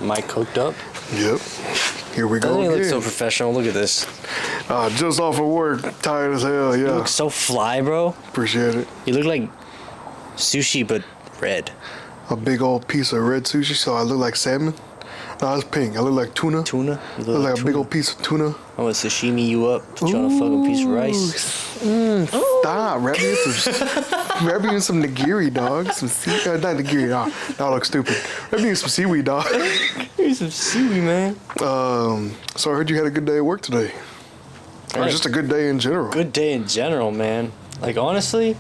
Mic hooked up. Yep. Here we go Doesn't he again. look so professional? Look at this. Just off of work, tired as hell. Yeah. You look so fly, bro. Appreciate it. You look like sushi, but red. A big old piece of red sushi, so I look like salmon. No, it's pink. I look like tuna. Tuna? You I look like a big old piece of tuna. I want to sashimi you up. Just trying to fuck a piece of rice. Stop. Wrap me in some nigiri, dog. Some seaweed. Not nigiri, no. That looks stupid. Wrap me in some seaweed, dog. Here's some seaweed, man. So I heard you had a good day at work today. Or just a good day in general. Good day in general, man. Like, honestly,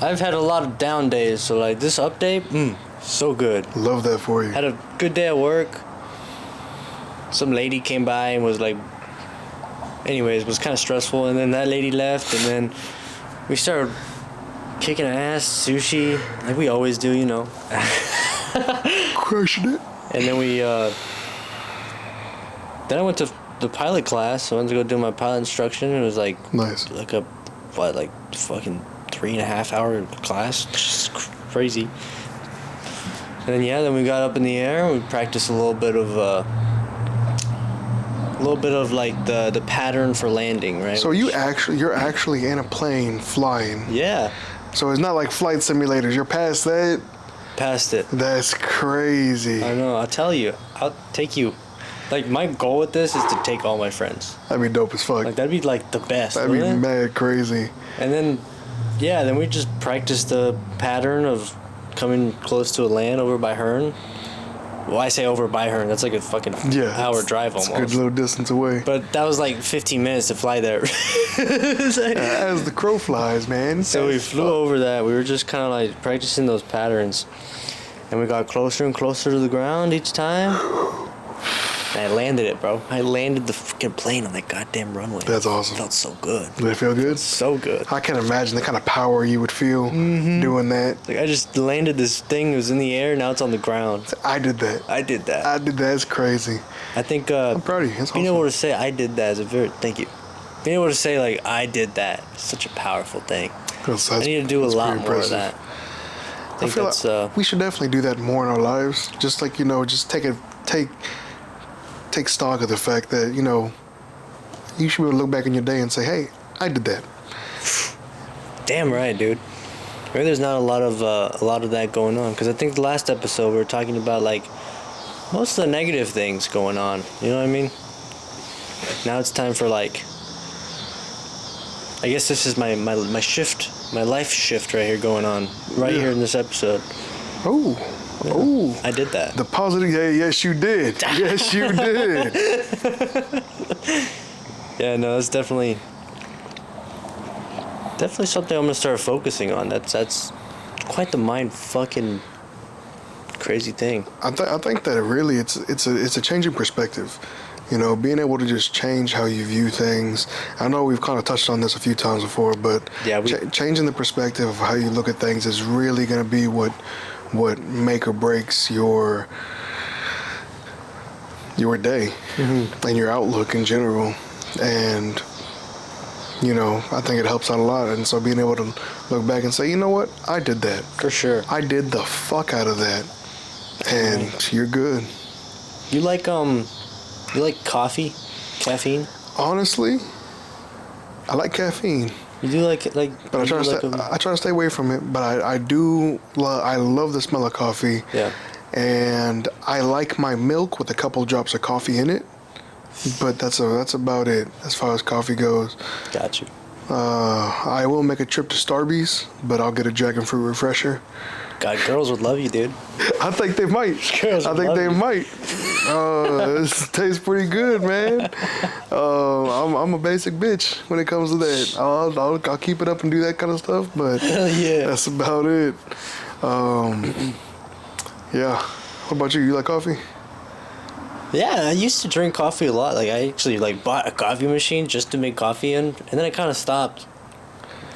I've had a lot of down days, so like this update, so good. Love that for you. Had a good day at work. Some lady came by and was like, anyways, it was kind of stressful, and then that lady left, and then we started kicking ass, sushi, like we always do, you know. Crushing it. And then then I went to the pilot class. I went to go do my pilot instruction. It was like Nice. like a fucking 3.5 hour class, just crazy. And then we got up in the air. We practiced a little bit of like the pattern for landing, right? So you're actually in a plane flying. Yeah. So it's not like flight simulators. You're past that. Past it. That's crazy. I know. I'll tell you. I'll take you. Like, my goal with this is to take all my friends. That'd be dope as fuck. Like, that'd be like the best. That'd be wouldn't it? mad crazy. And then, then we just practiced the pattern of coming close to a land over by Hearn. Well, I say over by Hearn. That's like a fucking hour drive almost. It's a good little distance away. But that was like 15 minutes to fly there. As the crow flies, man. So we flew over that. We were just kind of like practicing those patterns. And we got closer and closer to the ground each time. And I landed it, bro. I landed the freaking plane on that goddamn runway. That's awesome. It felt so good. Did it feel good? So good. I can imagine the kind of power you would feel doing that. Like, I just landed this thing. It was in the air. Now it's on the ground. I did that. It's crazy. I think I'm proud of you. That's being awesome. able to say I did that is a very... Thank you. Being able to say, like, I did that is such a powerful thing. I need to do a lot more of that. I feel that's... like we should definitely do that more in our lives. Just like, just take stock of the fact that, you should be able to look back in your day and say, hey, I did that. Damn right, dude. Maybe there's not a lot of that going on, because I think the last episode we were talking about like most of the negative things going on. You know what I mean? Now it's time for like, I guess this is my shift, my life shift right here going on here in this episode. Oh. Yeah. Oh, I did that. The positive, yes, you did. Yes, you did. Yeah, no, that's definitely something I'm gonna start focusing on. That's quite the mind fucking crazy thing. I think that really it's a change in perspective. Being able to just change how you view things. I know we've kind of touched on this a few times before, but changing the perspective of how you look at things is really going to be what make or breaks your day and your outlook in general. And I think it helps out a lot. And so being able to look back and say, you know what, I did that For sure. I did the fuck out of that, and you're good. You like coffee, caffeine? Honestly, I like caffeine. You do like But I try to stay away from it. But I love the smell of coffee. Yeah. And I like my milk with a couple drops of coffee in it. But that's about it as far as coffee goes. Got you. I will make a trip to Starbucks, but I'll get a dragon fruit refresher. God, girls would love you, dude. I think they might. Might. This tastes pretty good, man. I'm a basic bitch when it comes to that. I'll keep it up and do that kind of stuff, but that's about it. Yeah. What about you? You like coffee? Yeah, I used to drink coffee a lot. Like, I actually bought a coffee machine just to make coffee in, and then I kind of stopped.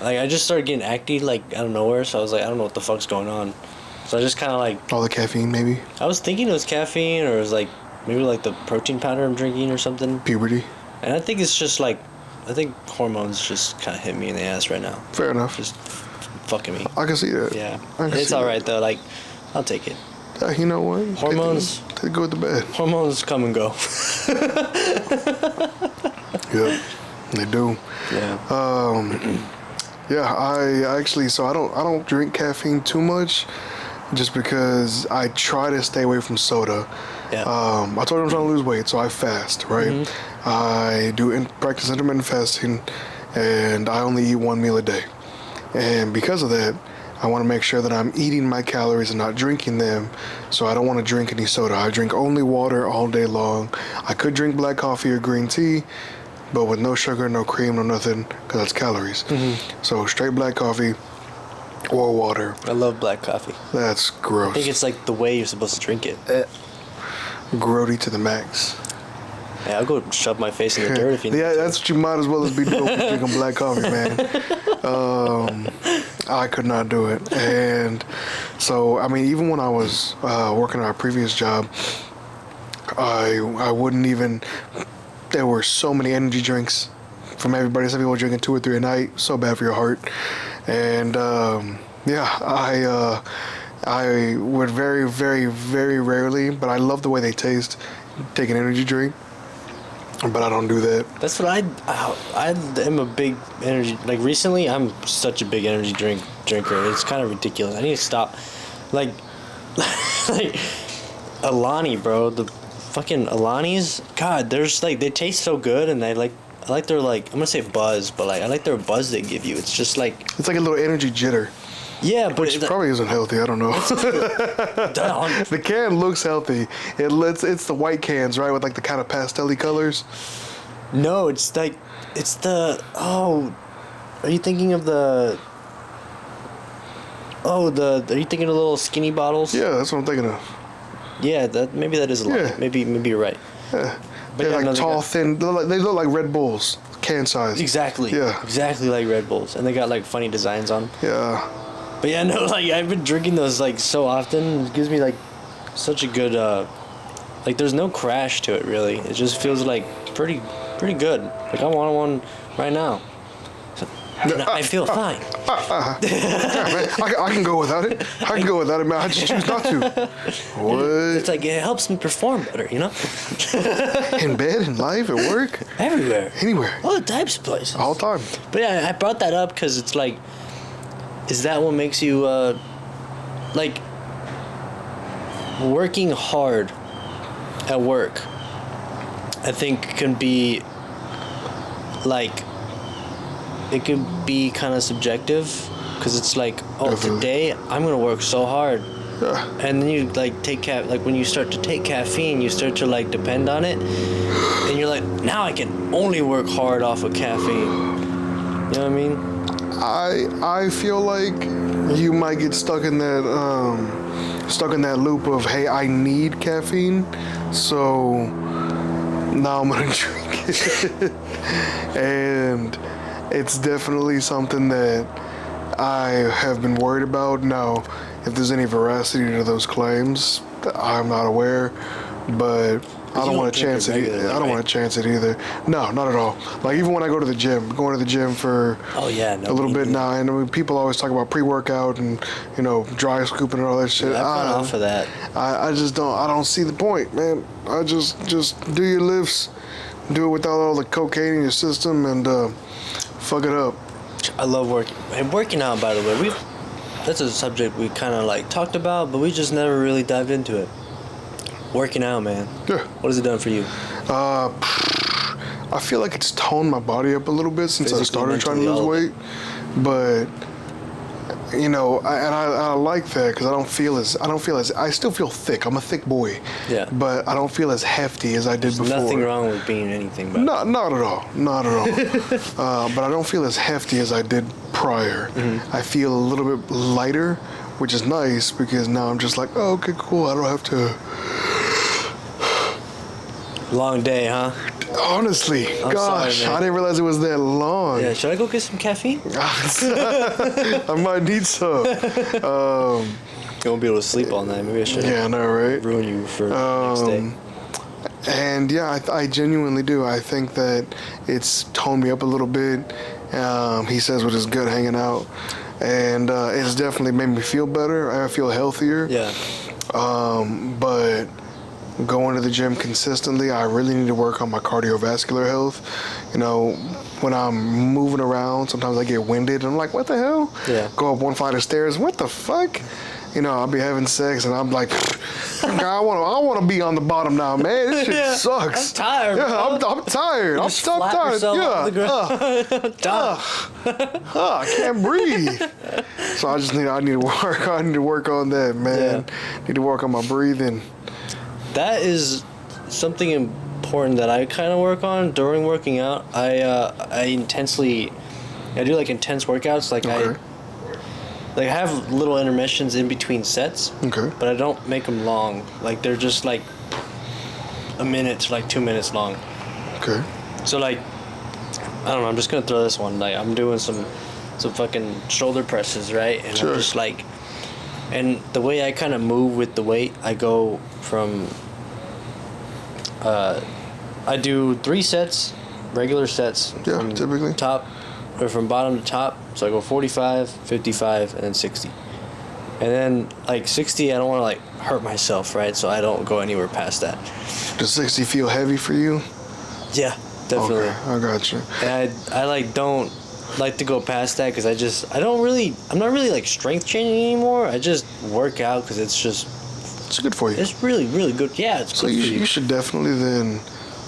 Like, I just started getting acty, out of nowhere, so I was like, I don't know what the fuck's going on. So I just kind of all the caffeine, maybe? I was thinking it was caffeine, or it was maybe the protein powder I'm drinking or something. Puberty. And I think it's just I think hormones just kind of hit me in the ass right now. Fair enough. Just fucking me. I can see that. Yeah. It's alright though, I'll take it. You know what? Hormones. They go to bed. Hormones come and go. Yep, they do. Yeah. Yeah, I actually, so I don't drink caffeine too much, just because I try to stay away from soda. Yeah. I told you I'm trying to lose weight, so I fast, right? Mm-hmm. I do practice intermittent fasting, and I only eat one meal a day. And because of that, I want to make sure that I'm eating my calories and not drinking them, so I don't want to drink any soda. I drink only water all day long. I could drink black coffee or green tea, but with no sugar, no cream, no nothing, because that's calories. Mm-hmm. So straight black coffee or water. I love black coffee. That's gross. I think it's like the way you're supposed to drink it. Grody to the max. Yeah, I'll go shove my face in the dirt if you need Yeah, to. that's what you might as well as be doing, drinking black coffee, man. I could not do it. And so, I mean, even when I was working at our previous job, I wouldn't even... There were so many energy drinks from everybody. Some people were drinking 2 or 3 a night. So bad for your heart. And I would very, very, very rarely, but I love the way they taste, take an energy drink. But I don't do that. That's what I am a big energy... Like, recently, I'm such a big energy drinker. It's kind of ridiculous. I need to stop. Like Alani, bro. The fucking Alanis. God, there's, like... They taste so good, and I like their, like... I'm gonna say buzz, but, like, I like their buzz they give you. It's just, like... It's like a little energy jitter. Yeah, but... Which probably isn't healthy. I don't know. The can looks healthy. It's the white cans, right? With like the kind of pastel-y colors. No, it's like... It's the... Oh... Are you thinking of the... Oh, Are you thinking of the little skinny bottles? Yeah, that's what I'm thinking of. Yeah, maybe that is a lot. Yeah. Maybe you're right. Yeah. They're like tall, thin... They look like Red Bulls. Can size. Exactly. Yeah. Exactly like Red Bulls. And they got like funny designs on them. Yeah. But yeah, no, like I've been drinking those like so often. It gives me like such a good like there's no crash to it really. It just feels like pretty good. Like I want one right now. So, I feel fine. I can go without it. I can go without it, man. I just choose not to. What? It's like it helps me perform better, you know? In bed, in life, at work? Everywhere. Anywhere. All types of places. All the time. But yeah, I brought that up because it's like, is that what makes you, like, working hard at work, I think can be, like, it could be kind of subjective, because it's like, oh, definitely. Today I'm going to work so hard. Yeah. And then you, like, like, when you start to take caffeine, you start to, like, depend on it, and you're like, now I can only work hard off of caffeine. You know what I mean? I feel like you might get stuck in that loop of, hey, I need caffeine, so now I'm gonna drink it. And it's definitely something that I have been worried about. Now, if there's any veracity to those claims, I'm not aware, but I don't want to chance it. I don't want to chance it either. No, not at all. Like, even when I go to the gym, going to the gym for a little bit now, and I mean, people always talk about pre-workout and, you know, dry scooping and all that shit. Yeah, I've gone off of that. I just don't. I don't see the point, man. I just do your lifts, do it without all the cocaine in your system, and fuck it up. I love working. And working out, by the way, that's a subject we kind of like talked about, but we just never really dived into it. Working out, man. Yeah. What has it done for you? I feel like it's toned my body up a little bit since I started trying to lose weight. But, you know, I like that because I still feel thick. I'm a thick boy. Yeah. But I don't feel as hefty as I did before. There's nothing wrong with being anything. But not at all. Not at all. But I don't feel as hefty as I did prior. Mm-hmm. I feel a little bit lighter, which is nice because now I'm just like, oh, okay, cool. I don't have to... Long day, huh? Honestly, gosh, I didn't realize it was that long. Yeah, should I go get some caffeine? I might need some. You won't be able to sleep all night. Maybe I should. Yeah, I know, right? Ruin you for the next day. And yeah, I genuinely do. I think that it's toned me up a little bit. He says with his gut hanging out, and it's definitely made me feel better. I feel healthier. Yeah. But going to the gym consistently, I really need to work on my cardiovascular health. You know, when I'm moving around, sometimes I get winded, and I'm like, what the hell? Yeah. Go up one flight of stairs, what the fuck? You know, I'll be having sex, and I'm like, I want to be on the bottom now, man. This shit sucks. I'm tired. Yeah, bro. I'm tired. I'm tired. I can't breathe. So I need to work on that, man. Yeah. Need to work on my breathing. That is something important that I kind of work on during working out. I do like intense workouts. Like okay. I have little intermissions in between sets. Okay. But I don't make them long. Like they're just like a minute to like 2 minutes long. Okay. So like, I don't know. I'm just gonna throw this one. Like I'm doing some fucking shoulder presses, right? And sure. I'm just like, and the way I kind of move with the weight, I go from. I do 3 sets, regular sets. Yeah, from typically. Top, or from bottom to top. So I go 45, 55, and then 60. And then like 60, I don't want to like hurt myself, right? So I don't go anywhere past that. Does 60 feel heavy for you? Yeah, definitely. Okay, I got you. And I like don't like to go past that because I'm not really like strength training anymore. I just work out because it's good for you. It's really, really good. Yeah, it's so good for you. You should definitely then.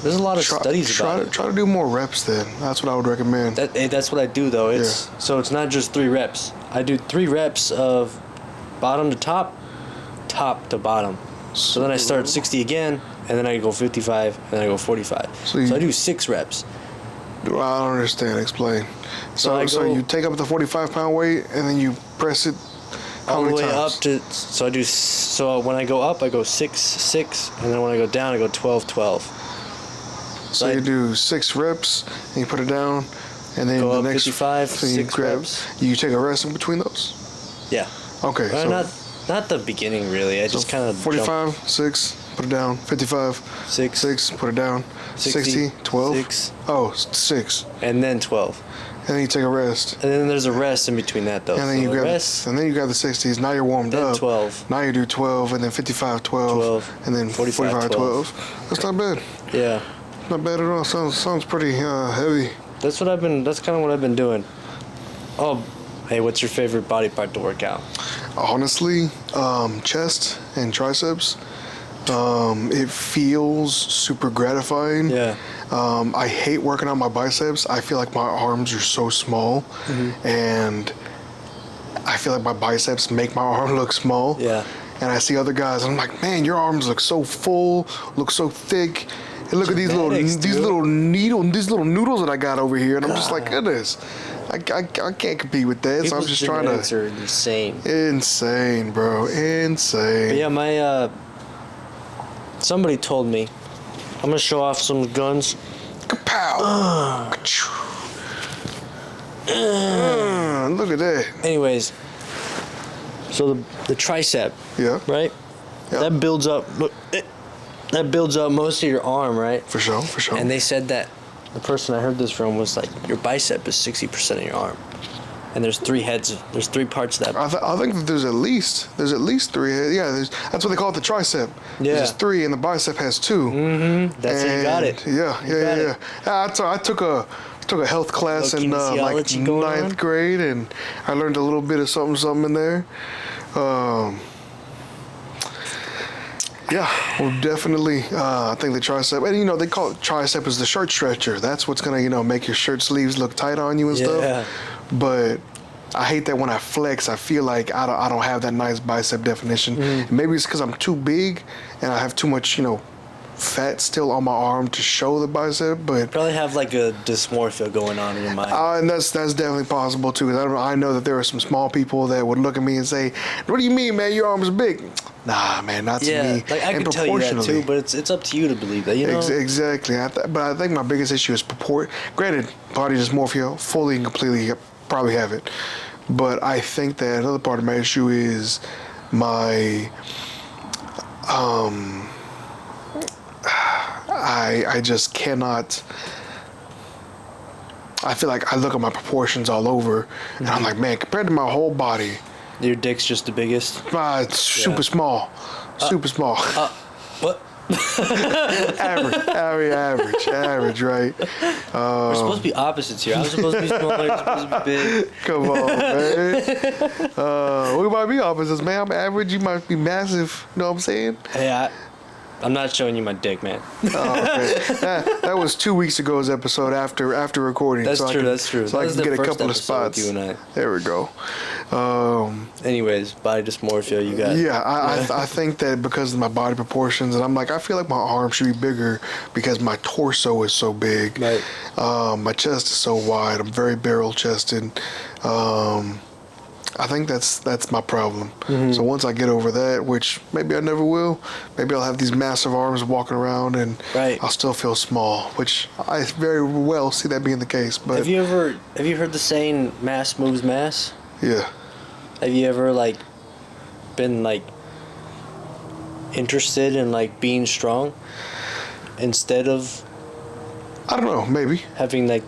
There's a lot of studies about it. Try to do more reps then. That's what I would recommend. That's what I do though. So it's not just 3 reps. I do 3 reps of bottom to top, top to bottom. So then I start 60 again, and then I go 55, and then I go 45. So I do 6 reps. I don't understand. Explain. So you take up the 45-pound weight, and then you press it all the way up to. So when I go up, I go 6, 6, and then when I go down, I go 12, 12. So you do 6 reps, and you put it down, and then go the up next 55, 6 reps. You take a rest in between those? Yeah. Okay. Well, not the beginning really. I just kind of 45, 6, put it down. 55, 6, put it down. 60, 12. 6. Oh, 6. And then 12. And then you take a rest. And then there's a rest in between that though. And then you grab the 60s. Now you're warmed up. 12. Now you do 12, and then 55, 12, and then 45, 12. That's not bad. Yeah. Not bad at all. Sounds pretty heavy. That's kind of what I've been doing. Oh, hey, what's your favorite body part to work out? Honestly, chest and triceps. It feels super gratifying. Yeah. I hate working out my biceps. I feel like my arms are so small, and I feel like my biceps make my arm look small. Yeah. And I see other guys, and I'm like, man, your arms look so full, look so thick. And look at these little noodles that I got over here, and I'm just like, goodness, I can't compete with that. So I'm just trying to. Are insane. Insane, bro, insane. But yeah, my somebody told me I'm gonna show off some guns. Kapow! Look at that. Anyways, so the tricep. Yeah. Right. Yeah. That builds up. That builds up most of your arm, right? For sure. And they said that the person I heard this from was like, your bicep is 60% of your arm, and there's 3 heads. There's 3 parts of that. I think that there's at least 3 heads. Yeah, that's what they call it, the tricep. Yeah. There's 3, and the bicep has 2. Mm-hmm. That's how you got it. Yeah. I took a health class in like 9th grade, and I learned a little bit of something in there. Yeah, well, definitely. I think the tricep, and they call it tricep as the shirt stretcher. That's what's gonna, make your shirt sleeves look tight on you and stuff. But I hate that when I flex, I feel like I don't have that nice bicep definition. And maybe it's because I'm too big and I have too much, fat still on my arm to show the bicep. But you probably have like a dysmorphia going on in your mind. And that's definitely possible too. Because I know that there are some small people that would look at me and say, "What do you mean, man? Your arm's big." Nah, man, not to me. Yeah, like I can tell you that too, but it's up to you to believe that, Exactly. But I think my biggest issue is Granted, body dysmorphia, fully and completely, probably have it. But I think that another part of my issue is my, I just cannot. I feel like I look at my proportions all over, and I'm like, man, compared to my whole body. Your dick's just the biggest? It's super small. super small. What? average, right? We're supposed to be opposites here. I'm supposed to be smaller. You're supposed to be big. Come on, man. We might be opposites, man. I'm average. You might be massive. You know what I'm saying? Hey, I'm not showing you my dick, man. That was 2 weeks ago's episode after recording. That's true. So I can get a couple of spots. You and I. There we go. Anyways, body dysmorphia, you got. Yeah, I think that because of my body proportions, and I feel like my arm should be bigger because my torso is so big. Right. My chest is so wide. I'm very barrel chested. I think that's my problem. Mm-hmm. So once I get over that, which maybe I never will, maybe I'll have these massive arms walking around and I'll still feel small, which I very well see that being the case. But have you heard the saying "mass moves mass"? Yeah. Have you ever been interested in being strong instead of? I don't know. Maybe having that.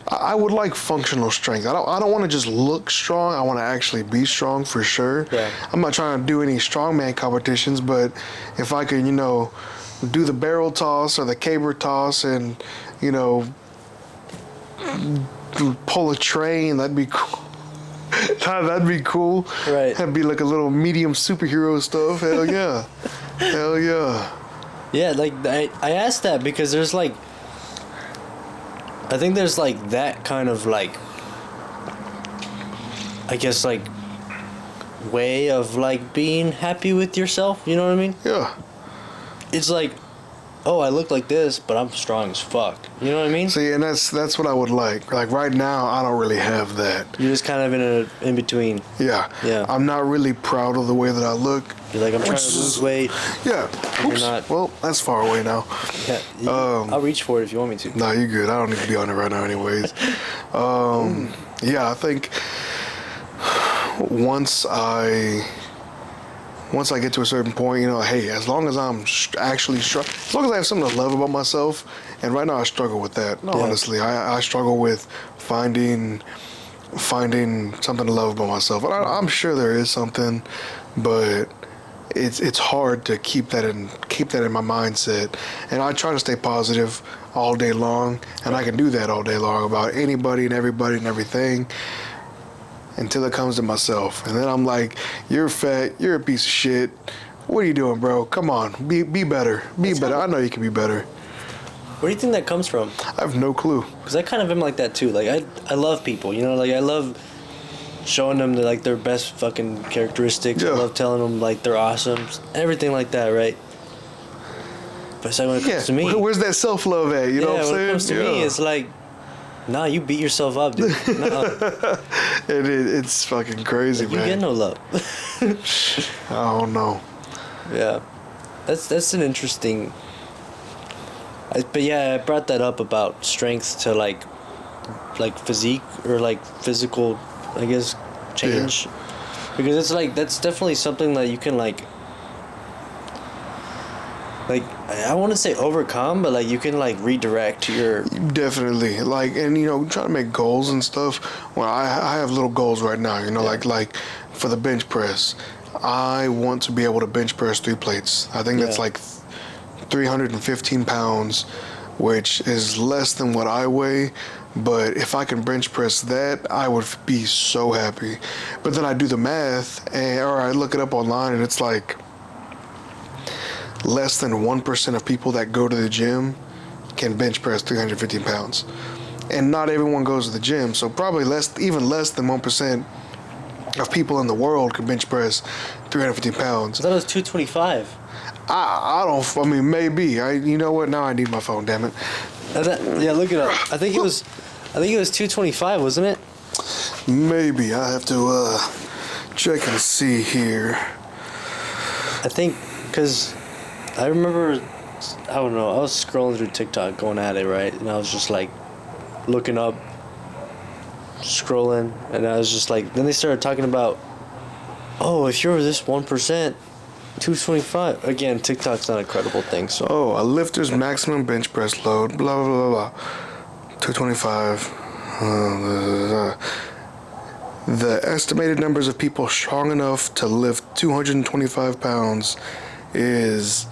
I would like functional strength. I don't want to just look strong. I want to actually be strong for sure. Yeah. I'm not trying to do any strongman competitions, but if I could, do the barrel toss or the caber toss and, pull a train, that'd be cool. That'd be cool. Right. That'd be like a little medium superhero stuff. Hell yeah. Hell yeah. Yeah, I asked that because there's I think there's that kind of I guess way of being happy with yourself, you know what I mean? Yeah. It's oh, I look like this, but I'm strong as fuck. You know what I mean? See, and that's what I would like. Right now, I don't really have that. You're just kind of in between. Yeah. Yeah. I'm not really proud of the way that I look. You're I'm trying to lose weight. Yeah. Oops. Not. Well, that's far away now. Yeah. I'll reach for it if you want me to. Nah, you're good. I don't need to be on it right now anyways. Yeah, I think once I get to a certain point, hey, as long as I'm actually strong, as long as I have something to love about myself, and right now I struggle with that. Yeah. Honestly, I struggle with finding something to love about myself. And I'm sure there is something, but it's hard to keep that in my mindset. And I try to stay positive all day long, and I can do that all day long about anybody and everybody and everything. Until it comes to myself. And then I'm like, you're fat, you're a piece of shit. What are you doing, bro? Come on, be better. Be better. I know you can be better. Where do you think that comes from? I have no clue. Because I kind of am like that too. I love people, I love showing them their best fucking characteristics. Yeah. I love telling them they're awesome. Everything like that, right? But it's when it comes to me. Where's that self-love at? You know what I'm saying? When it comes to me, it's nah, you beat yourself up, dude. It's fucking crazy, man. You get no love. I don't know. Yeah, that's an interesting. But yeah, I brought that up about strength to physique or physical, I guess, change, because it's that's definitely something that you can I want to say overcome, but you can redirect your. Definitely, and trying to make goals and stuff. Well, I have little goals right now. Like for the bench press, I want to be able to bench press 3 plates. I think that's 315 pounds, which is less than what I weigh. But if I can bench press that, I would be so happy. But then I do the math, or I look it up online, and it's less than 1% of people that go to the gym can bench press 315 pounds. And not everyone goes to the gym, so probably even less than 1% of people in the world can bench press 315 pounds. I thought it was 225. I mean, maybe. You know what? Now I need my phone, damn it. Yeah, look it up. I think it was 225, wasn't it? Maybe. I have to check and see here. I think, because I remember, I don't know, I was scrolling through TikTok going at it, right? And I was just looking up, scrolling, and I was just then they started talking about, oh, if you're this 1%, 225. Again, TikTok's not a credible thing, so. Oh, a lifter's maximum bench press load, blah, blah, blah, blah. 225. The estimated numbers of people strong enough to lift 225 pounds is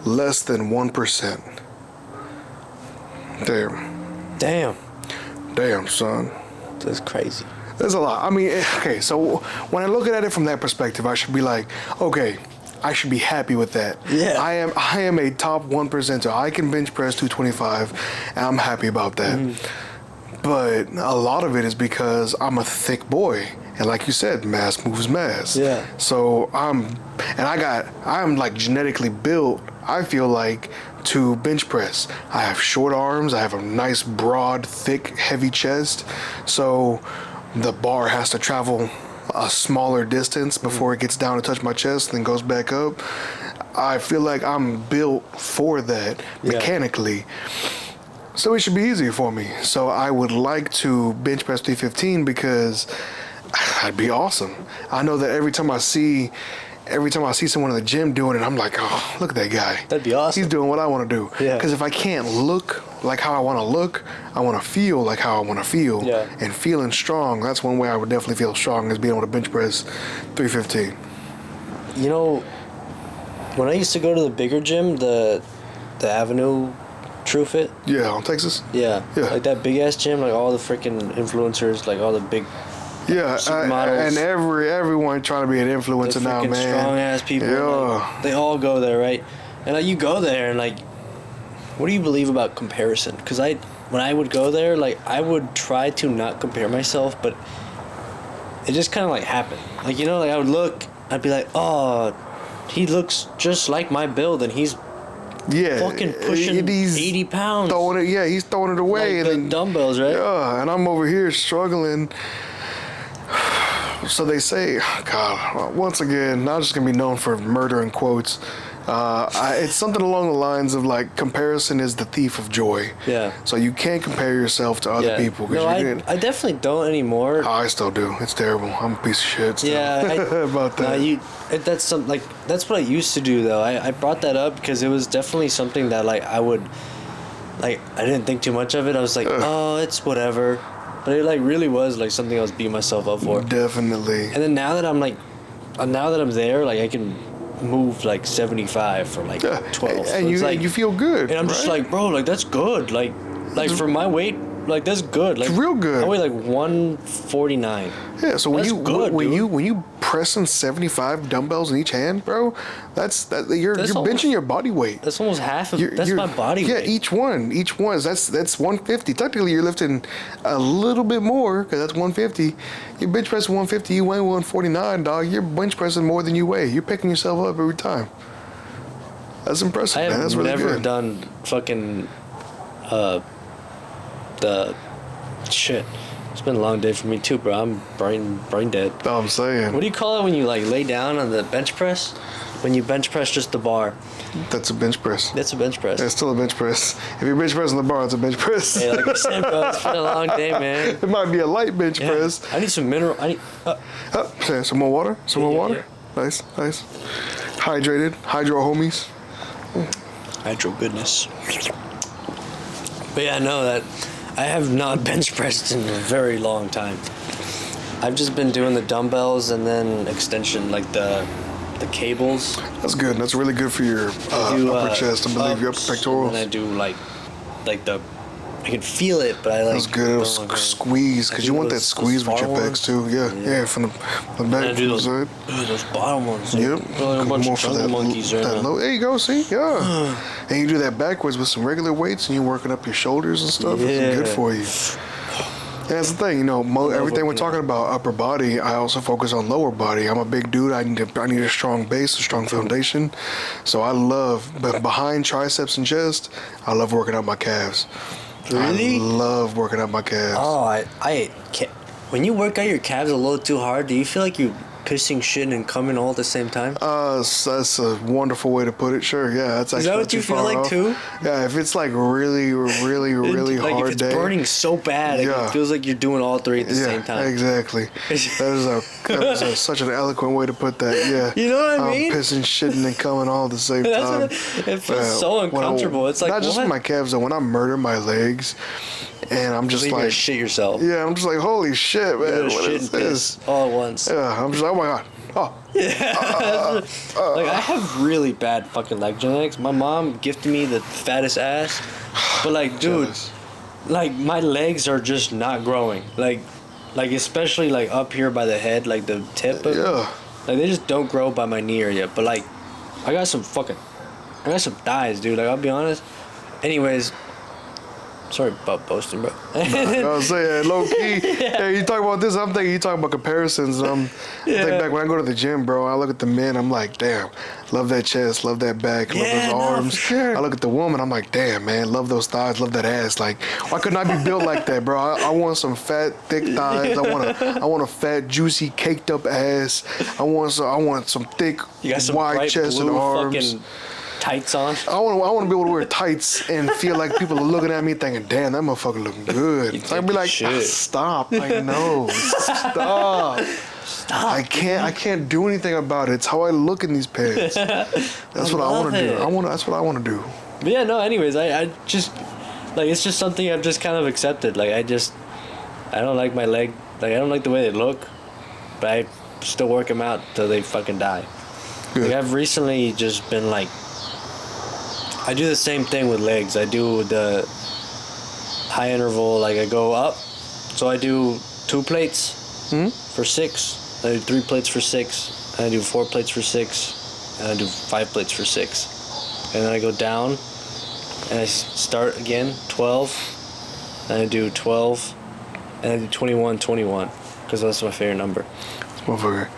less than 1%. Damn, son. That's crazy. There's a lot. I mean, okay, so when I look at it from that perspective, I should be like, okay, I should be happy with that. Yeah. I am a top 1%. I can bench press 225, and I'm happy about that. But a lot of it is because I'm a thick boy. And like you said, mass moves mass. Yeah. So I'm like genetically built, I feel like, to bench press. I have short arms. I have a nice, broad, thick, heavy chest. So the bar has to travel a smaller distance before it gets down to touch my chest and then goes back up. I feel like I'm built for that mechanically. So it should be easier for me. So I would like to bench press 315 because that'd be awesome. I know that every time I see someone in the gym doing it, I'm like, oh, look at that guy. That'd be awesome. He's doing what I want to do. Yeah. Because if I can't look like how I want to look, I want to feel like how I want to feel. Yeah. And feeling strong, that's one way I would definitely feel strong, is being able to bench press 315. You know, when I used to go to the bigger gym, the Avenue True Fit. Yeah, on Texas? Yeah. Yeah. Like that big ass gym, like all the freaking influencers, like all the big supermodels. And everyone trying to be an influencer now, man. Strong ass people. Yeah. Like, they all go there, right? And like you go there and like, what do you believe about comparison? Because when I would go there, like I would try to not compare myself, but it just kind of like happened. Like, you know, like I would look, I'd be like, oh, he looks just like my build, and he's fucking pushing 80 pounds. He's throwing it away. Like and the dumbbells, right? Yeah, and I'm over here struggling. So they say, God, once again, not just going to be known for murdering quotes. It's something along the lines of like, comparison is the thief of joy. Yeah. So you can't compare yourself to other people. No, I definitely don't anymore. Oh, I still do. It's terrible. I'm a piece of shit still. Yeah. about that. That's what I used to do though. I brought that up because it was definitely something that like I didn't think too much of it. I was like, oh, it's whatever. But it like really was like something I was beating myself up for. Definitely. And then now that I'm there, like I can move like 75 for like 12. And so you feel good. And I'm just like, bro, like that's good. Like for my weight, like that's good. Like it's real good. I weigh like 149. Yeah, so when you you pressing 75 dumbbells in each hand, bro, you're benching your body weight. That's almost half of that's my body weight. Yeah, each one that's 150. Technically, you're lifting a little bit more because that's 150. You bench pressing 150, you weigh 149, dog. You're bench pressing more than you weigh. You're picking yourself up every time. That's impressive, man. That's really good. I have never done fucking the shit. It's been a long day for me too, bro. I'm brain dead. Oh, I'm saying. What do you call it when you like lay down on the bench press? When you bench press just the bar. That's a bench press. That's a bench press. It's still a bench press. If you're bench pressing the bar, it's a bench press. Hey, like I said, bro, it's been a long day, man. It might be a light bench press. I need some mineral. Some more water. Some more water. Yeah. Nice. Hydrated. Hydro homies. Hydro goodness. But yeah, no, that I have not bench pressed in a very long time. I've just been doing the dumbbells and then extension, like the cables. That's good. That's really good for your upper chest. I believe your upper pectorals. And I do like the. I can feel it, but I like. That's good. It'll squeeze because you want that squeeze with your pecs too. Yeah, from the back. And I do those bottom ones. Yep. A bunch of jungle monkeys right now. There you go. See, yeah. And you do that backwards with some regular weights, and you're working up your shoulders and stuff. Yeah. It's good for you. And that's the thing, everything we're talking about upper body, I also focus on lower body. I'm a big dude. I need a strong base, a strong foundation. So but behind triceps and chest, I love working out my calves. Really? I love working out my calves. Oh, I can't. When you work out your calves a little too hard, do you feel like you pissing, shitting, and coming all at the same time? That's a wonderful way to put it. Sure, yeah. That's actually. Is that what you feel like too? Yeah, if it's like really, really, really like hard if it's day, burning so bad, it feels like you're doing all three at the same time. Exactly. That is such an eloquent way to put that. Yeah. You know what I mean? I'm pissing, shitting, and coming all at the same time. It feels so uncomfortable. It's like not just my calves though. When I murder my legs, And I'm just like, shit yourself. Yeah, I'm just like, holy shit, man. What is this? All at once. Yeah, I'm just like, oh my god. Oh. Yeah. Like, I have really bad fucking leg genetics. My mom gifted me the fattest ass. But, like, dude, like, my legs are just not growing. Like especially, like, up here by the head, like, the tip of Yeah. Like, they just don't grow by my knee area. But, like, I got some thighs, dude. Like, I'll be honest. Anyways, sorry about boasting, bro. I was saying, low key. Yeah, you talk about this. I'm thinking you talking about comparisons. I think back when I go to the gym, bro. I look at the men. I'm like, damn, love that chest, love that back, love those arms. For sure. I look at the woman. I'm like, damn, man, love those thighs, love that ass. Like, why couldn't I be built like that, bro? I want some fat, thick thighs. I want a fat, juicy, caked up ass. I want some thick, wide chest and arms. Tights on. I want to be able to wear tights and feel like people are looking at me thinking, damn, that motherfucker looking good. I'd be like, stop. I know. Stop. I can't do anything about it. It's how I look in these pants. That's what I want to do. That's what I want to do. But yeah, no, anyways, I just, like, it's just something I've just kind of accepted. Like, I don't like my leg. Like, I don't like the way they look, but I still work them out till they fucking die. Good. Like, I've recently just been like, I do the same thing with legs. I do the high interval, like, I go up. So I do 2 plates for 6. I do 3 plates for 6. And I do 4 plates for 6. And I do 5 plates for 6. And then I go down. And I start again, 12. And I do 12. And I do 21, 21. Because that's my favorite number. Motherfucker.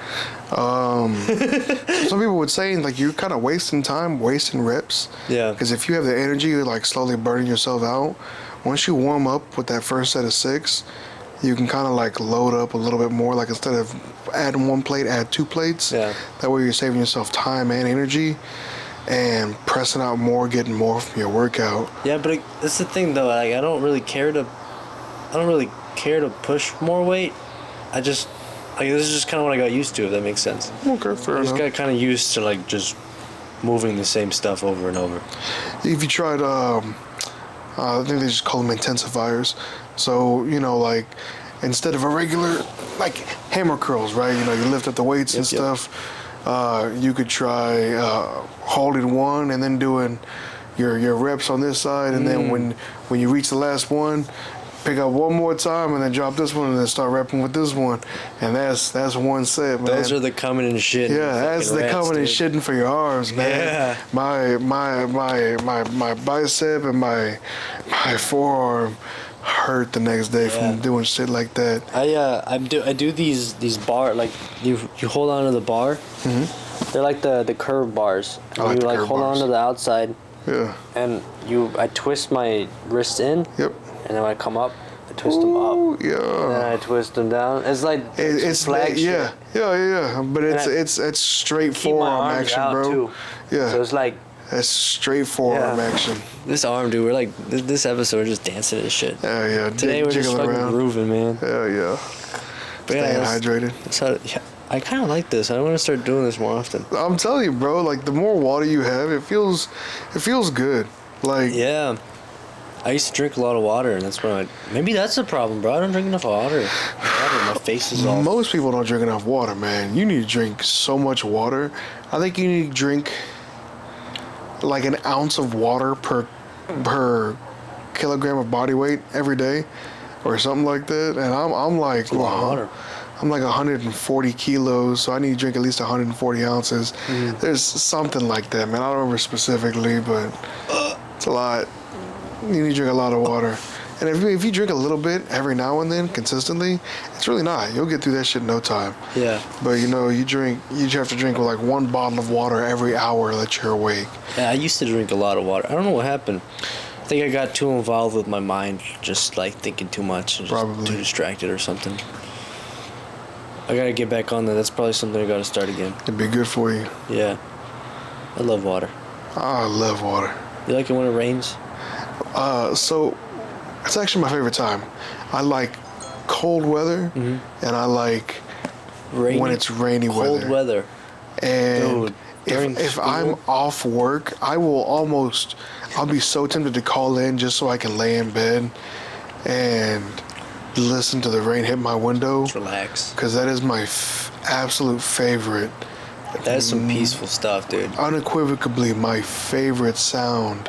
Some people would say, like, you're kind of wasting time, wasting reps. Yeah. Because if you have the energy, you're, like, slowly burning yourself out. Once you warm up with that first set of 6, you can kind of, like, load up a little bit more. Like, instead of adding 1 plate, add 2 plates. Yeah. That way you're saving yourself time and energy and pressing out more, getting more from your workout. Yeah, but that's the thing, though. Like, I don't really care to push more weight. Like, this is just kind of what I got used to, if that makes sense. Okay, fair enough. I just got kind of used to, like, just moving the same stuff over and over. If you tried, I think they just call them intensifiers. So, you know, like, instead of a regular, like, hammer curls, right? You know, you lift up the weights and stuff. You could try holding one and then doing your reps on this side. And then when you reach the last one, pick up one more time and then drop this one and then start repping with this one, and that's 1 set, man. Those are the coming and shitting. Yeah, that's the coming and shitting for your arms, man. Yeah. My bicep and my forearm hurt the next day from doing shit like that. I do these bar, like, you hold on to the bar. Mm-hmm. They're like the curved bars. And you like hold on to the outside. Yeah. And I twist my wrists in. Yep. And then when I come up, I twist them up. Yeah. And then I twist them down. It's like it's flag shit. Yeah. But it's straight forearm action, bro. Too. Yeah. So it's like that's straight forearm action. This arm, dude. We're like this episode. We're just dancing and shit. Yeah. Today we're just fucking grooving, man. Yeah. Staying hydrated. That's how. Yeah. I kind of like this. I want to start doing this more often. I'm telling you, bro. Like, the more water you have, it feels good. Like, yeah. I used to drink a lot of water, and maybe that's the problem, bro. I don't drink enough water. My face is all. Most people don't drink enough water, man. You need to drink so much water. I think you need to drink like an ounce of water per kilogram of body weight every day, or something like that. And I'm like, water. I'm like 140 kilos, so I need to drink at least 140 ounces. Mm. There's something like that, man. I don't remember specifically, but it's a lot. You need to drink a lot of water. And if you drink a little bit every now and then, consistently, it's really not. You'll get through that shit in no time. Yeah. But, you know, you have to drink like 1 bottle of water every hour that you're awake. Yeah, I used to drink a lot of water. I don't know what happened. I think I got too involved with my mind, just like thinking too much. And just too distracted or something. I gotta get back on that. That's probably something I gotta start again. It'd be good for you. Yeah. I love water. I love water. You like it when it rains? So it's actually my favorite time. I like cold weather, and I like when it's rainy weather. Cold weather. And dude, if I'm off work, I'll be so tempted to call in just so I can lay in bed and listen to the rain hit my window. Just relax. Because that is my absolute favorite. That is some peaceful stuff, dude. Unequivocally, my favorite sound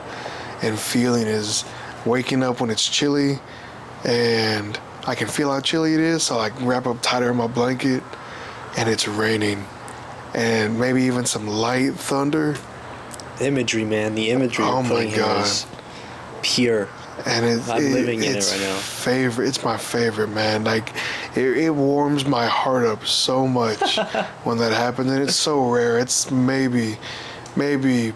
and feeling is waking up when it's chilly and I can feel how chilly it is, so I can wrap up tighter in my blanket and it's raining. And maybe even some light thunder. The imagery, man. The imagery. Oh my God. Is pure. And I'm living in it right now. It's my favorite, man. Like, it warms my heart up so much when that happens, and it's so rare. It's maybe 1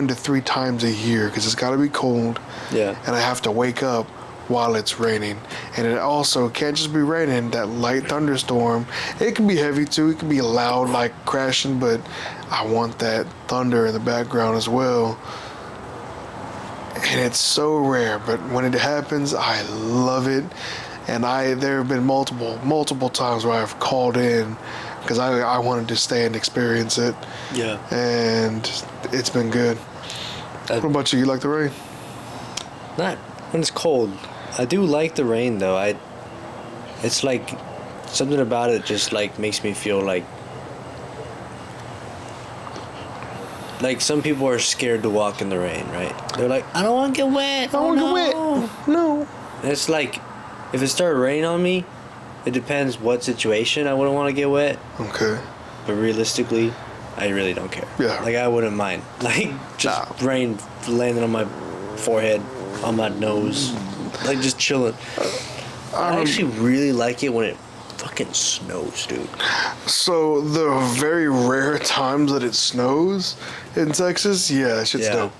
to 3 times a year because it's got to be cold. Yeah. And I have to wake up while it's raining, and it also can't just be raining. That light thunderstorm, it can be heavy too. It can be loud, like crashing, but I want that thunder in the background as well. And it's so rare, but when it happens, I love it. And there have been multiple times where I've called in because I wanted to stay and experience it. Yeah. And it's been good. What about you? You like the rain? Not when it's cold. I do like the rain though. It's like something about it just like makes me feel like some people are scared to walk in the rain, right? They're like, I don't want to get wet. I don't want to get wet. No. And it's like, if it started raining on me, it depends what situation I wouldn't want to get wet. Okay. But realistically, I really don't care. Yeah. Like, I wouldn't mind. Like, just rain landing on my forehead, on my nose. Like, just chilling. I actually really like it when it fucking snows, dude. So the very rare times that it snows in Texas, yeah, that shit's dope.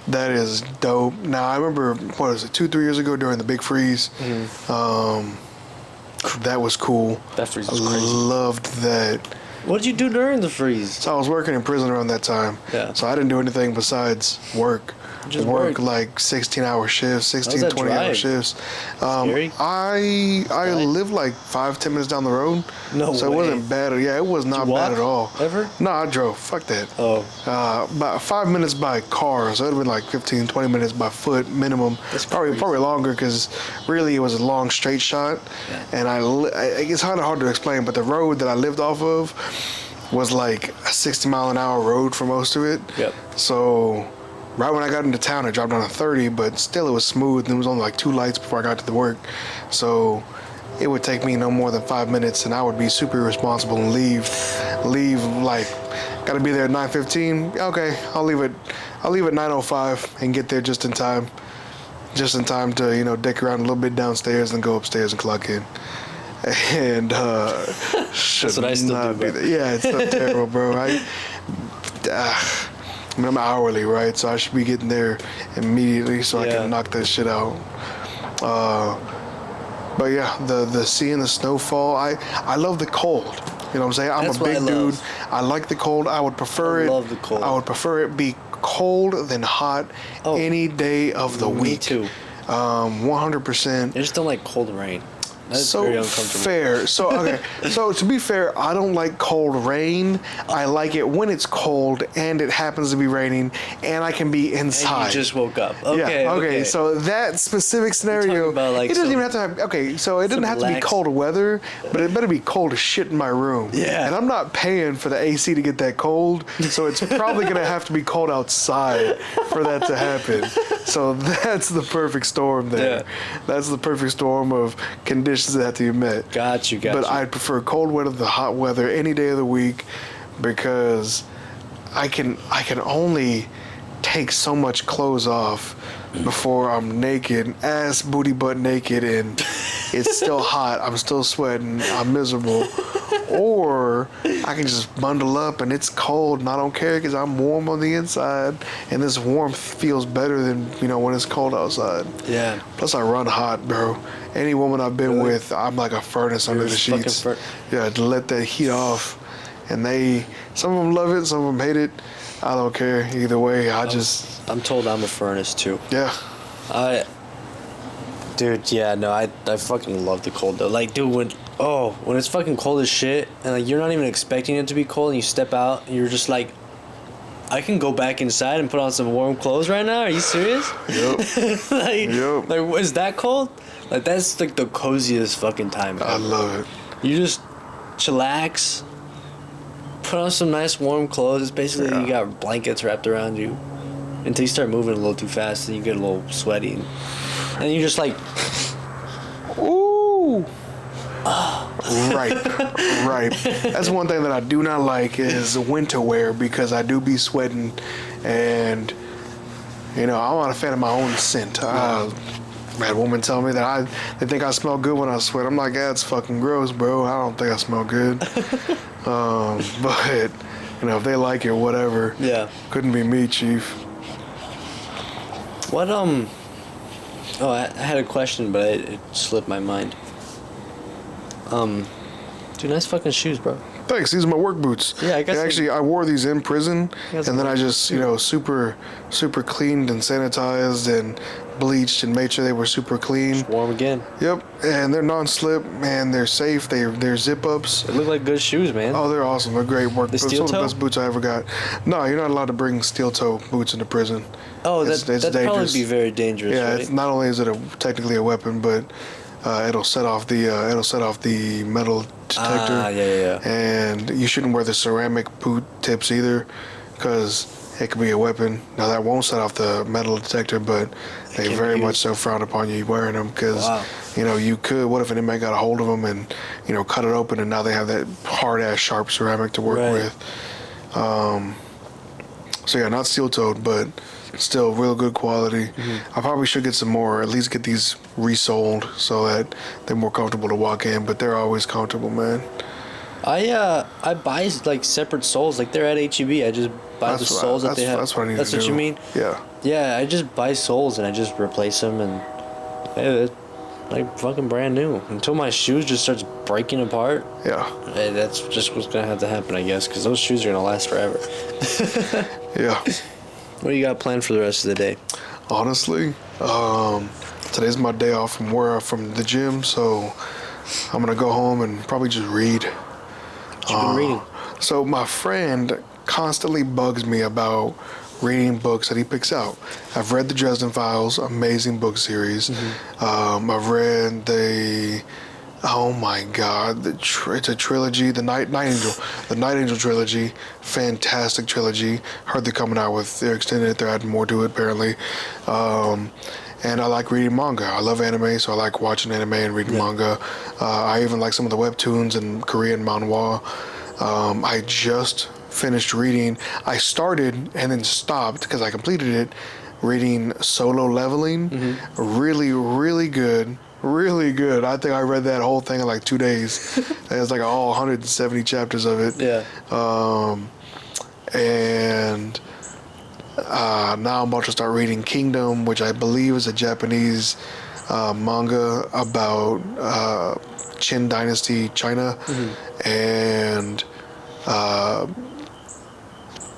That is dope. Now I remember 2-3 years ago during the big freeze. That was cool. That freeze was crazy. Loved that. What did you do during the freeze? So I was working in prison around that time. Yeah. So I didn't do anything besides work. Just work like 16-hour shifts, 20-hour shifts. Scary? I live like 5-10 minutes down the road. No so way. It wasn't bad. Yeah, it was not bad at all. Ever? No, I drove. Fuck that. Oh. About 5 minutes by car, so it would have been like 15-20 minutes by foot minimum. That's probably longer because really it was a long straight shot. Yeah. And it's kind of hard to explain, but the road that I lived off of was like a 60-mile-an-hour road for most of it. Yep. So right when I got into town, I dropped down to 30, but still it was smooth. And it was only like 2 lights before I got to the work. So it would take me no more than 5 minutes, and I would be super irresponsible and leave like, gotta be there at 9:15. Okay, I'll leave at 9:05 and get there just in time to dick around a little bit downstairs and go upstairs and clock in. And that's what I still do. Yeah, it's so terrible, bro. I'm hourly, right? So I should be getting there immediately so I can knock that shit out. But yeah, the sea and the snowfall. I love the cold. You know what I'm saying? I'm a big dude. I like the cold. I would prefer it. I love the cold. I would prefer it be cold than hot any day of the week. Me too. 100%. I just don't like cold rain. That's so very uncomfortable. Fair. So okay. So to be fair, I don't like cold rain. I like it when it's cold and it happens to be raining and I can be inside. And you just woke up. Okay. Yeah. Okay. So that specific scenario, about it doesn't even have to have. Okay. So it doesn't have to be cold weather, but it better be cold as shit in my room. Yeah. And I'm not paying for the AC to get that cold, so it's probably gonna have to be cold outside for that to happen. So that's the perfect storm there. Yeah. That's the perfect storm of conditions that have to be met. Got you. But I'd prefer cold weather to hot weather any day of the week because I can only take so much clothes off before I'm naked, ass, booty, butt naked, and it's still hot. I'm still sweating. I'm miserable. Or I can just bundle up and it's cold and I don't care because I'm warm on the inside and this warmth feels better than, when it's cold outside. Yeah. Plus I run hot, bro. Any woman I've been with, I'm like a furnace under the sheets. Yeah, to let that heat off. And some of them love it, some of them hate it. I don't care either way. I'm told I'm a furnace too. Yeah. Dude, yeah, no, I fucking love the cold though. Like, dude, when it's fucking cold as shit and like you're not even expecting it to be cold and you step out and you're just like, I can go back inside and put on some warm clothes right now. Are you serious? Yep. Like, is that cold? Like, that's like the coziest fucking time ever. I love it. You just chillax, put on some nice warm clothes. It's basically you got blankets wrapped around you until you start moving a little too fast and you get a little sweaty. And you just like, ooh. Right. That's one thing that I do not like is winter wear because I do be sweating, and I'm not a fan of my own scent. I had a woman tell me that they think I smell good when I sweat. I'm like, it's fucking gross, bro. I don't think I smell good. But if they like it, whatever. Yeah. Couldn't be me, Chief. What Oh, I had a question, but it slipped my mind. Dude, nice fucking shoes, bro. Thanks. These are my work boots. Yeah, I guess. Actually, I wore these in prison, and then I just, super cleaned and sanitized and bleached and made sure they were super clean. Just wore them again. Yep, and they're non-slip, man. They're safe. They're zip-ups. They look like good shoes, man. Oh, they're awesome. They're great work boots. Some of the best boots I ever got. No, you're not allowed to bring steel-toe boots into prison. Oh, that'd probably be very dangerous. Yeah, right? It's not only is it technically a weapon, but it'll set off the metal detector. Yeah. And you shouldn't wear the ceramic boot tips either, because it could be a weapon. Now that won't set off the metal detector, but they very much so frown upon you wearing them because you could. What if an inmate got a hold of them and cut it open, and now they have that hard ass sharp ceramic to work with. So yeah, not steel-toed, but still real good quality. I probably should get some more, at least get these resoled so that they're more comfortable to walk in, but they're always comfortable, man. I buy like separate soles, like they're at H-E-B. I just buy the soles that they have. That's what I need to do. That's what you mean? Yeah. Yeah, I just buy soles and I just replace them, and they're like fucking brand new until my shoes just starts breaking apart. Yeah. That's just what's gonna have to happen, I guess, because those shoes are gonna last forever. Yeah. What do you got planned for the rest of the day? Honestly, today's my day off from the gym, so I'm gonna go home and probably just read. What you been reading? So my friend constantly bugs me about reading books that he picks out. I've read the Dresden Files, amazing book series. I've read oh my God, it's a trilogy, the Night Angel trilogy, fantastic trilogy. Heard they're coming out with, they're extending it, they're adding more to it apparently. And I like reading manga. I love anime, so I like watching anime and reading manga. I even like some of the webtoons and Korean manhwa. I just finished reading. I started and then stopped because I completed it. Reading Solo Leveling, really, really good. Really good. I think I read that whole thing in like 2 days. There's like all 170 chapters of it. Yeah. And now I'm about to start reading Kingdom, which I believe is a Japanese manga about Qin Dynasty China, and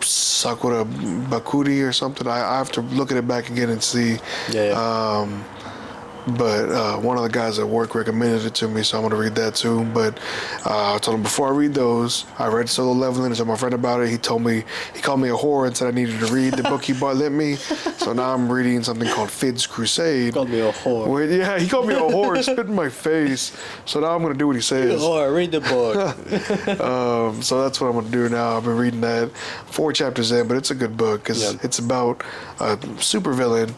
Sakura Bakuri or something. I have to look at it back again and see. But one of the guys at work recommended it to me, so I'm going to read that too. But I told him before I read those, I read Solo Leveling and told my friend about it. He called me a whore and said I needed to read the book he lent me. So now I'm reading something called Fid's Crusade. He called me a whore. Yeah, he called me a whore, spit in my face. So now I'm going to do what he says. Whore, read the book. So that's what I'm going to do now. I've been reading that 4 chapters in, but it's a good book because it's about a supervillain,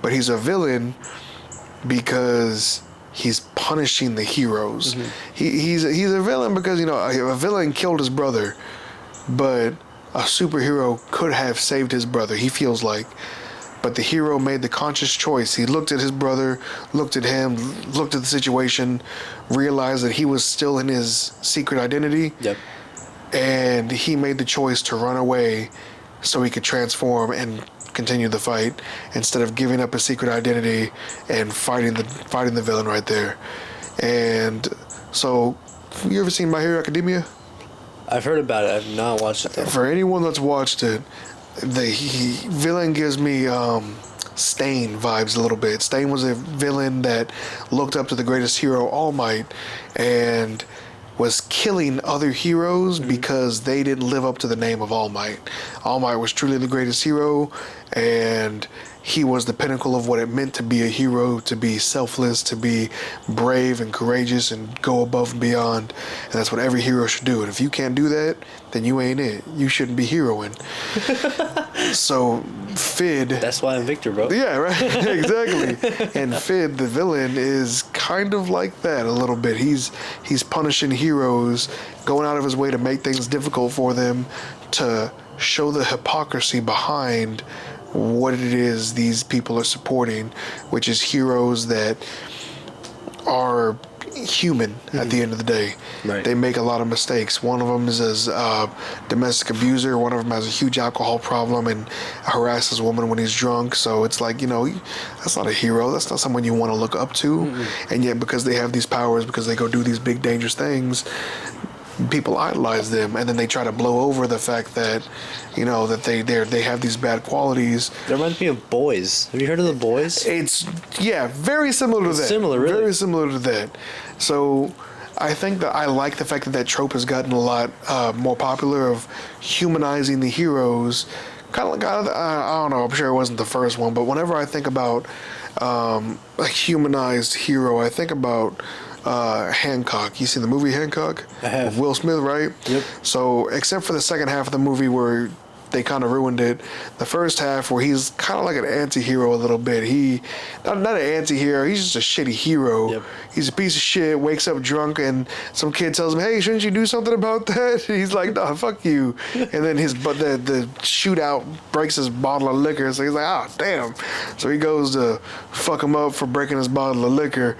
but he's a villain because he's punishing the heroes. He's a villain because a villain killed his brother, but a superhero could have saved his brother. He feels like, but the hero made the conscious choice. He looked at his brother, looked at him, looked at the situation, realized that he was still in his secret identity. Yep. And he made the choice to run away so he could transform and continue the fight instead of giving up his secret identity and fighting the villain right there. And so, you ever seen My Hero Academia? I've heard about it. I've not watched it though. For anyone that's watched it, the villain gives me Stain vibes a little bit. Stain was a villain that looked up to the greatest hero, All Might, and was killing other heroes because they didn't live up to the name of All Might. All Might was truly the greatest hero, and he was the pinnacle of what it meant to be a hero, to be selfless, to be brave and courageous and go above and beyond. And that's what every hero should do. And if you can't do that, then you ain't it. You shouldn't be heroing. So Fid... That's why I'm Victor, bro. Yeah, right. Exactly. And Fid, the villain, is kind of like that a little bit. He's punishing heroes, going out of his way to make things difficult for them, to show the hypocrisy behind what it is these people are supporting, which is heroes that are human at the end of the day. Right. They make a lot of mistakes. One of them is a domestic abuser. One of them has a huge alcohol problem and harasses a woman when he's drunk. So it's like, that's not a hero. That's not someone you want to look up to. And yet because they have these powers, because they go do these big dangerous things, people idolize them, and then they try to blow over the fact that, that they have these bad qualities. That reminds me of Boys. Have you heard of The Boys? It's very similar to that. Similar, really. Very similar to that. So I think that I like the fact that trope has gotten a lot more popular, of humanizing the heroes. Kind of like, I don't know, I'm sure it wasn't the first one, but whenever I think about a humanized hero, I think about Hancock. You seen the movie Hancock? I have. With Will Smith, right? Yep. So, except for the second half of the movie where they kind of ruined it, the first half where he's kind of like an anti-hero a little bit. Not an anti-hero, he's just a shitty hero. Yep. He's a piece of shit, wakes up drunk, and some kid tells him, hey, shouldn't you do something about that? He's like, nah, fuck you. And then the shootout breaks his bottle of liquor, so he's like, ah, damn. So he goes to fuck him up for breaking his bottle of liquor.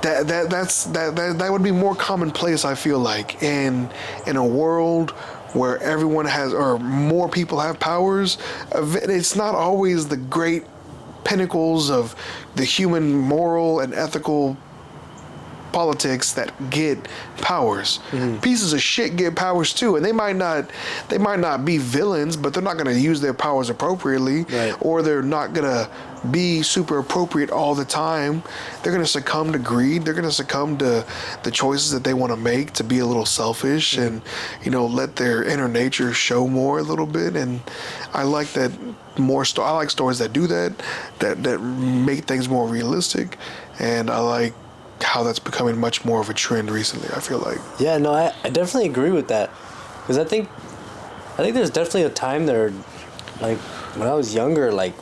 That would be more commonplace, I feel like, in a world where everyone has, or more people have powers. It's not always the great pinnacles of the human moral and ethical politics that get powers. Pieces of shit get powers too, and they might not be villains, but they're not going to use their powers appropriately, right. Or they're not going to be super appropriate all the time. They're going to succumb to greed. They're going to succumb to the choices that they want to make, to be a little selfish and let their inner nature show more a little bit. And I like that I like stories that do that make things more realistic, and I like how that's becoming much more of a trend recently, I feel like. Yeah, no, I definitely agree with that. Because I think there's definitely a time there, like, when I was younger, like,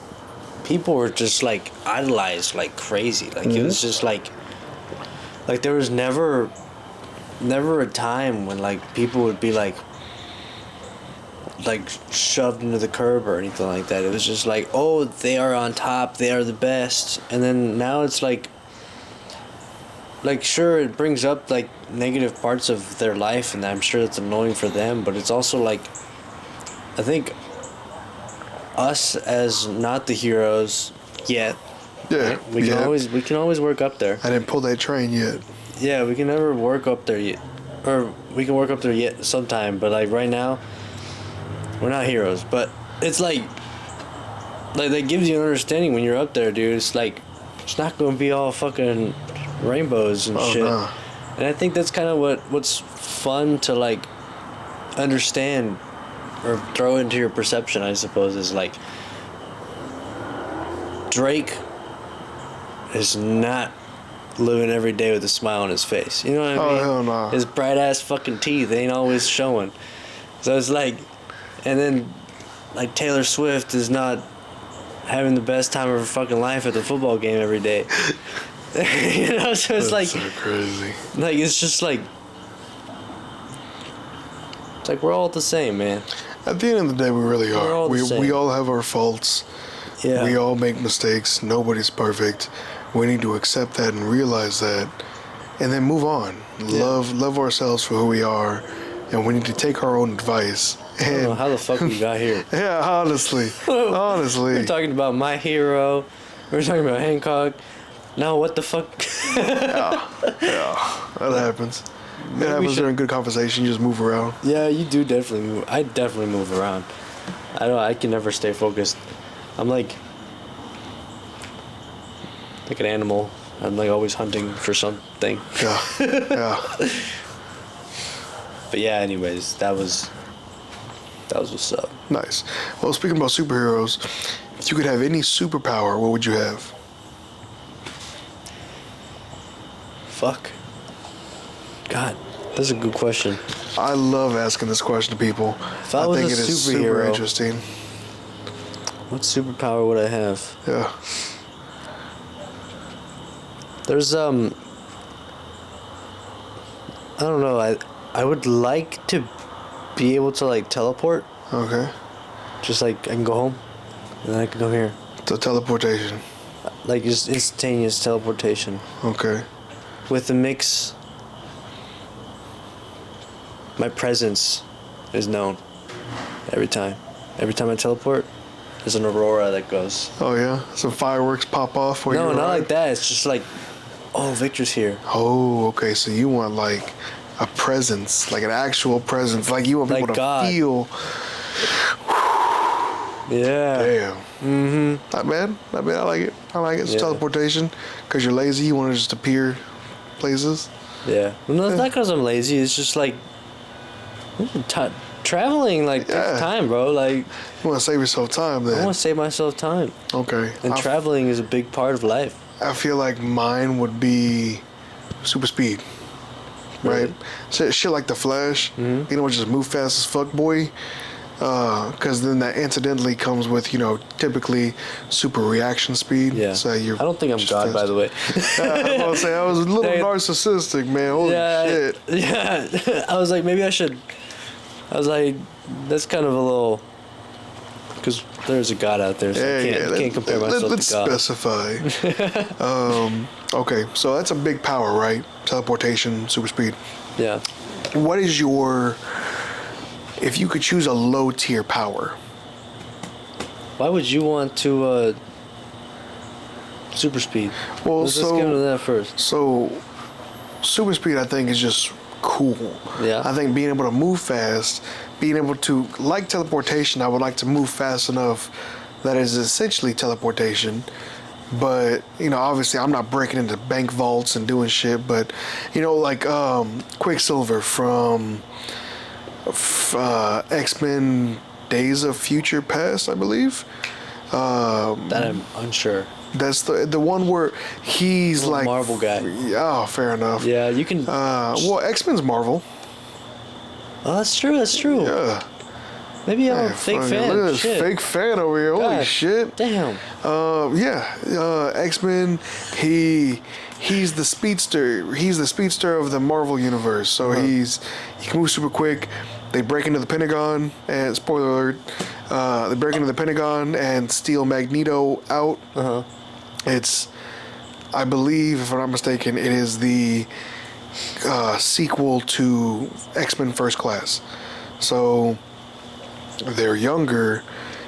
people were just, like, idolized like crazy. Like, it was just, like, there was never a time when, like, people would be, like, shoved into the curb or anything like that. It was just, like, oh, they are on top, they are the best. And then now it's, like, sure, it brings up, like, negative parts of their life, and I'm sure that's annoying for them, but it's also, like, I think us as not the heroes yet. Yeah. We can always work up there. I didn't pull that train yet. Yeah, we can never work up there yet. Or we can work up there yet sometime, but, like, right now, we're not heroes. But it's, like that gives you an understanding when you're up there, dude. It's, like, it's not going to be all fucking rainbows and shit. No. And I think that's kind of what's fun to, like, understand or throw into your perception, I suppose, is, like, Drake is not living every day with a smile on his face. You know what I mean? Oh, hell no. His bright ass fucking teeth ain't always showing. So it's like, and then, like, Taylor Swift is not having the best time of her fucking life at the football game every day. So it's That's like so crazy. Like, it's just like, it's like we're all the same, man. At the end of the day, we really are. We're all the same. We all have our faults. Yeah. We all make mistakes. Nobody's perfect. We need to accept that and realize that, and then move on. Yeah. Love ourselves for who we are, and we need to take our own advice. And I don't know how the fuck we got here. Yeah, honestly. We're talking about my hero. We're talking about Hancock. No, what the fuck? Yeah, that happens. It happens during good conversation. You just move around. Yeah, you do definitely move. I definitely move around. I can never stay focused. I'm like an animal I'm like always hunting for something. Yeah. Yeah. But yeah, anyways, that was what's up. Nice. Well, speaking about superheroes, if you could have any superpower, what would you have? Fuck. God, that's a good question. I love asking this question to people. If I was think a it is superhero, super interesting. What superpower would I have? Yeah. There's I don't know. I would like to be able to like teleport. Okay. Just like I can go home, and then I can go here. So teleportation. Like just instantaneous teleportation. Okay. With the mix, my presence is known every time. Every time I teleport, there's an aurora that goes. Oh yeah, some fireworks pop off. No, not like that. It's just like, oh, Victor's here. Oh, okay. So you want like a presence, like an actual presence, like you want people like to God. feel. Yeah. Damn. Mm-hmm. Not bad. Not bad. I like it. It's teleportation. Because you're lazy, you want to just appear places. Yeah. Well, no, it's not because I'm lazy. It's just like traveling, like, takes time, bro. Like, you want to save yourself time, then. I want to save myself time. Okay. And traveling is a big part of life. I feel like mine would be super speed. Really? Right? Shit like the Flash. Mm-hmm. You know, just move fast as fuck, boy. Because then that incidentally comes with, typically super reaction speed. Yeah. So you're I don't think I'm God, fast. By the way. I was going to say, I was a little narcissistic, man. Holy shit. Yeah. I was like, maybe I should. I was like, that's kind of a little. Because there's a God out there, so I can't compare myself let's to God. Let's specify. Okay, so that's a big power, right? Teleportation, super speed. Yeah. What is your... If you could choose a low tier power? Why would you want to super speed? Well, let's get into that first. So, super speed, I think, is just cool. Yeah. I think being able to move fast, being able to, like teleportation, I would like to move fast enough that is essentially teleportation. But, obviously I'm not breaking into bank vaults and doing shit, but, like Quicksilver from X-Men Days of Future Past, I believe. That I'm unsure. That's the one where he's like Marvel guy. Oh, fair enough. Yeah, you can. Well, X-Men's Marvel. Oh, that's true. That's true. Yeah. Maybe I'm a fake fan. Look at this Shit. fake fan over here. Holy God, shit. Damn. X-Men. He's the speedster. He's the speedster of the Marvel universe. So he can move super quick. They break into the Pentagon, and spoiler alert, they break into the Pentagon and steal Magneto out. It's, I believe, if I'm not mistaken, it is the sequel to X-Men First Class. So they're younger,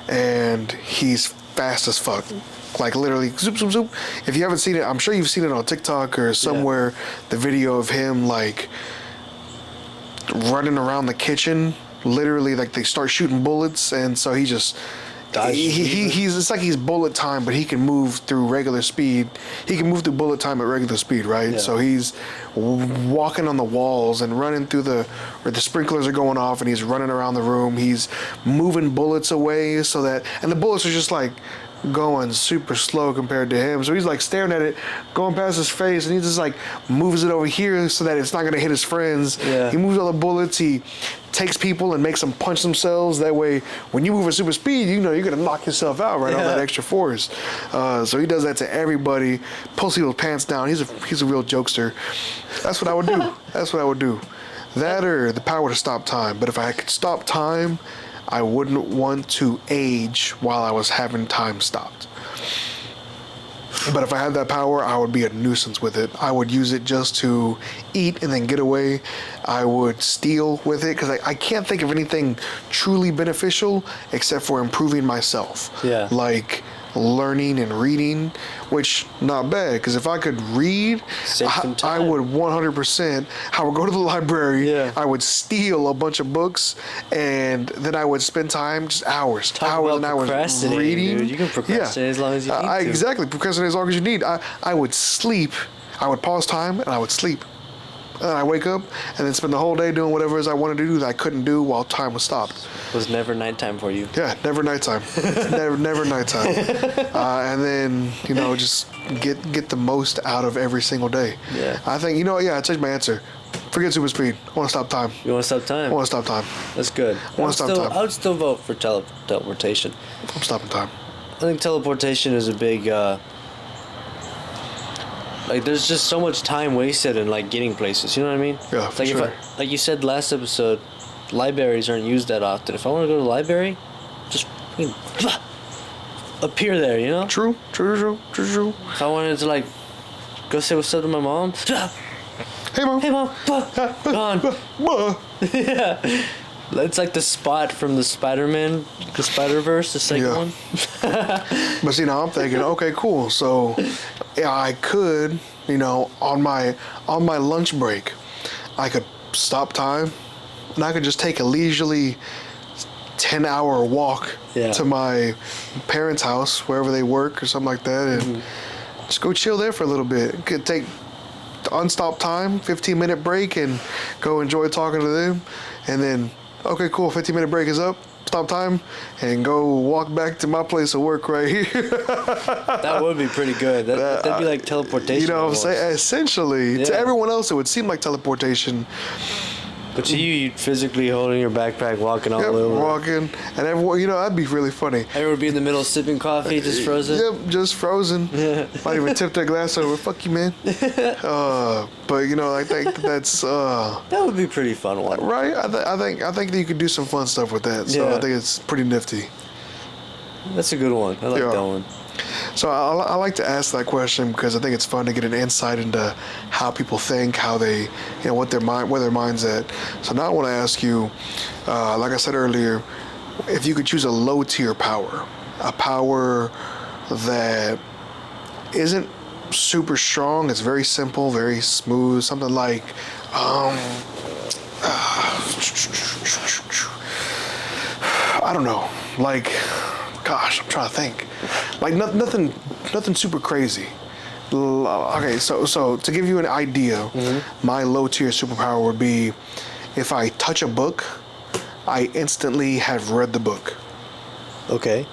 and he's fast as fuck. Like literally, zoop, zoop, zoop. If you haven't seen it, I'm sure you've seen it on TikTok or somewhere. Yeah. The video of him like running around the kitchen, literally like they start shooting bullets, and so he just he's it's like he's bullet time, but he can move through regular speed. He can move through bullet time at regular speed, right? Yeah. So he's walking on the walls and running through where the sprinklers are going off, and he's running around the room. He's moving bullets away so that, and the bullets are just like going super slow compared to him. So he's like staring at it, going past his face, and he just like moves it over here so that it's not gonna hit his friends. Yeah. He moves all the bullets. He takes people and makes them punch themselves. That way, when you move at super speed, you're gonna knock yourself out, right? All that extra force. So he does that to everybody. Pulls people's pants down. He's a real jokester. That's what I would do. That's what I would do. That or the power to stop time. But if I could stop time, I wouldn't want to age while I was having time stopped. But if I had that power, I would be a nuisance with it. I would use it just to eat and then get away. I would steal with it because I can't think of anything truly beneficial except for improving myself. Yeah. Like learning and reading, which not bad, because if I could read, I would 100%. I would go to the library. Yeah. I would steal a bunch of books, and then I would spend time, just hours and hours reading. Dude. You can procrastinate as long as you need to. Exactly, procrastinate as long as you need. I would sleep. I would pause time and I would sleep. And I wake up and then spend the whole day doing whatever it is I wanted to do that I couldn't do while time was stopped. It was never nighttime for you. Yeah, never nighttime. never nighttime. And then, just get the most out of every single day. Yeah. I think, I changed my answer. Forget super speed. I want to stop time. You want to stop time? I want to stop time. That's good. I want to stop time. I would still vote for teleportation. I'm stopping time. I think teleportation is a big... there's just so much time wasted in, getting places. You know what I mean? Yeah, for sure. Like you said last episode, libraries aren't used that often. If I want to go to the library, just appear there, you know? True. If I wanted to, go say what's up to my mom, hey, Mom. gone. Yeah. It's like the spot from the Spider-Man, the Spider-Verse, the second one. But see, now I'm thinking, okay, cool. So, yeah, I could, on my lunch break, I could stop time, and I could just take a leisurely 10-hour walk to my parents' house, wherever they work or something like that, and just go chill there for a little bit. Could take unstop time, 15-minute break, and go enjoy talking to them, and then. Okay, cool. 15-minute break is up. Stop time and go walk back to my place of work right here. That would be pretty good. That'd be like teleportation. You know what I'm saying? Essentially, to everyone else, it would seem like teleportation. But to you, you'd physically holding your backpack, walking all over. Walking. And everyone, that'd be really funny. Everyone would be in the middle sipping coffee, just frozen. Yep, just frozen. Might even tip their glass over. Fuck you, man. But, I think that's... that would be a pretty fun one. Right? I think that you could do some fun stuff with that. So I think it's pretty nifty. That's a good one. I like that one. So I like to ask that question because I think it's fun to get an insight into how people think, how they, where their mind's at. So now I want to ask you, like I said earlier, if you could choose a low tier power, a power that isn't super strong, it's very simple, very smooth, something like, I don't know, gosh, I'm trying to think. Nothing super crazy. Okay, so to give you an idea, my low tier superpower would be if I touch a book, I instantly have read the book. Okay.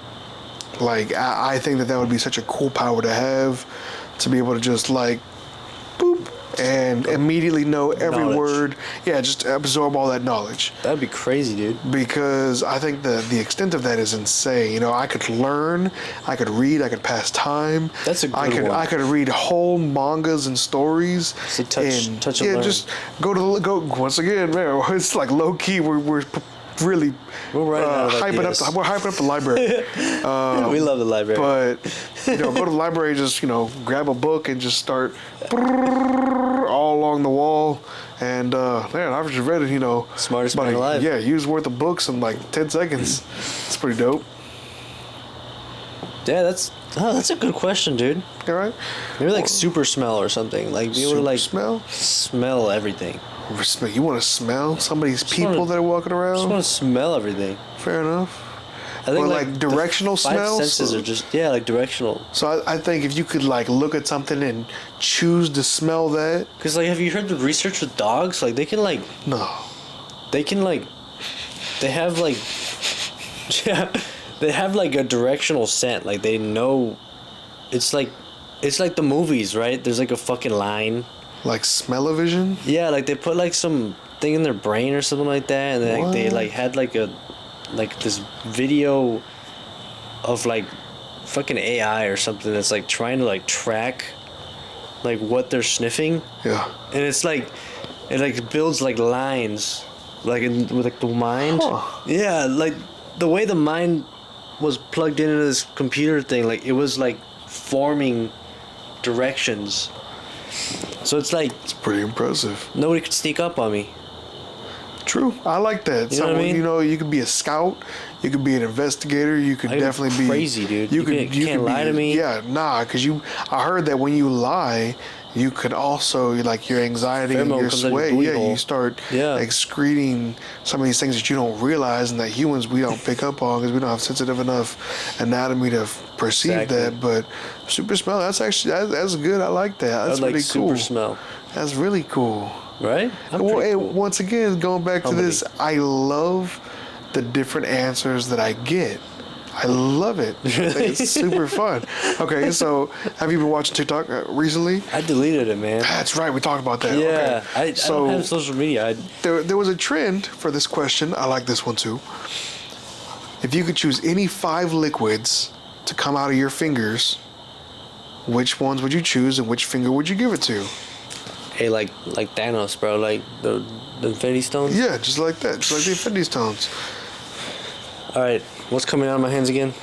I think that would be such a cool power to have, to be able to just boop, and immediately know every word. Yeah, just absorb all that knowledge. That'd be crazy, dude. Because I think the extent of that is insane. I could learn, I could read, I could pass time. That's a good one. I could read whole mangas and stories. So touch and learn. Just go once again, man. It's low key. We're really hyping up. We're hyping up the library. We love the library. But go to the library, just grab a book and just start all along the wall. And man, I've just read it. Smartest man alive. Yeah, year's worth of books in 10 seconds. It's pretty dope. Yeah, that's a good question, dude. All right. Maybe super smell or something. Be able to smell everything. You want to smell somebody's people that are walking around? I just want to smell everything. Fair enough. I think but directional smells. 5 senses are just directional. So I think if you could look at something and choose to smell that. Because have you heard the research with dogs? They can no. They can they have yeah, they have a directional scent. They know. It's like the movies, right? There's a fucking line. Smell-o-vision? Yeah, they put some thing in their brain or something like that, and then they had this video of fucking AI or something that's trying to track what they're sniffing. Yeah. And it's it builds lines with the mind. Huh. Yeah, the way the mind was plugged into this computer thing, it was forming directions. So it's it's pretty impressive. Nobody could sneak up on me. True. I like that. You know what I mean? You know, you could be a scout. You could be an investigator. You could definitely be crazy, dude. You can't could lie to me. Yeah, nah, because I heard that when you lie, you could also, like, your anxiety and your sweat, you start excreting some of these things that you don't realize, and that humans, we don't pick up on because we don't have sensitive enough anatomy to perceive that. But super smell, that's good. I like that. That's really cool. Super smell. That's really cool. Right? Cool. Once again, going back to this, I love the different answers that I get. I love it. I think it's super fun. Okay, so have you been watching TikTok recently? I deleted it, man. That's right. We talked about that. Yeah. Okay. I don't have social media. There was a trend for this question. I like this one too. If you could choose any 5 liquids to come out of your fingers, which ones would you choose and which finger would you give it to? Hey, like Thanos, bro. Like the Infinity Stones? Yeah, just like that. Just like the Infinity Stones. All right. What's coming out of my hands again?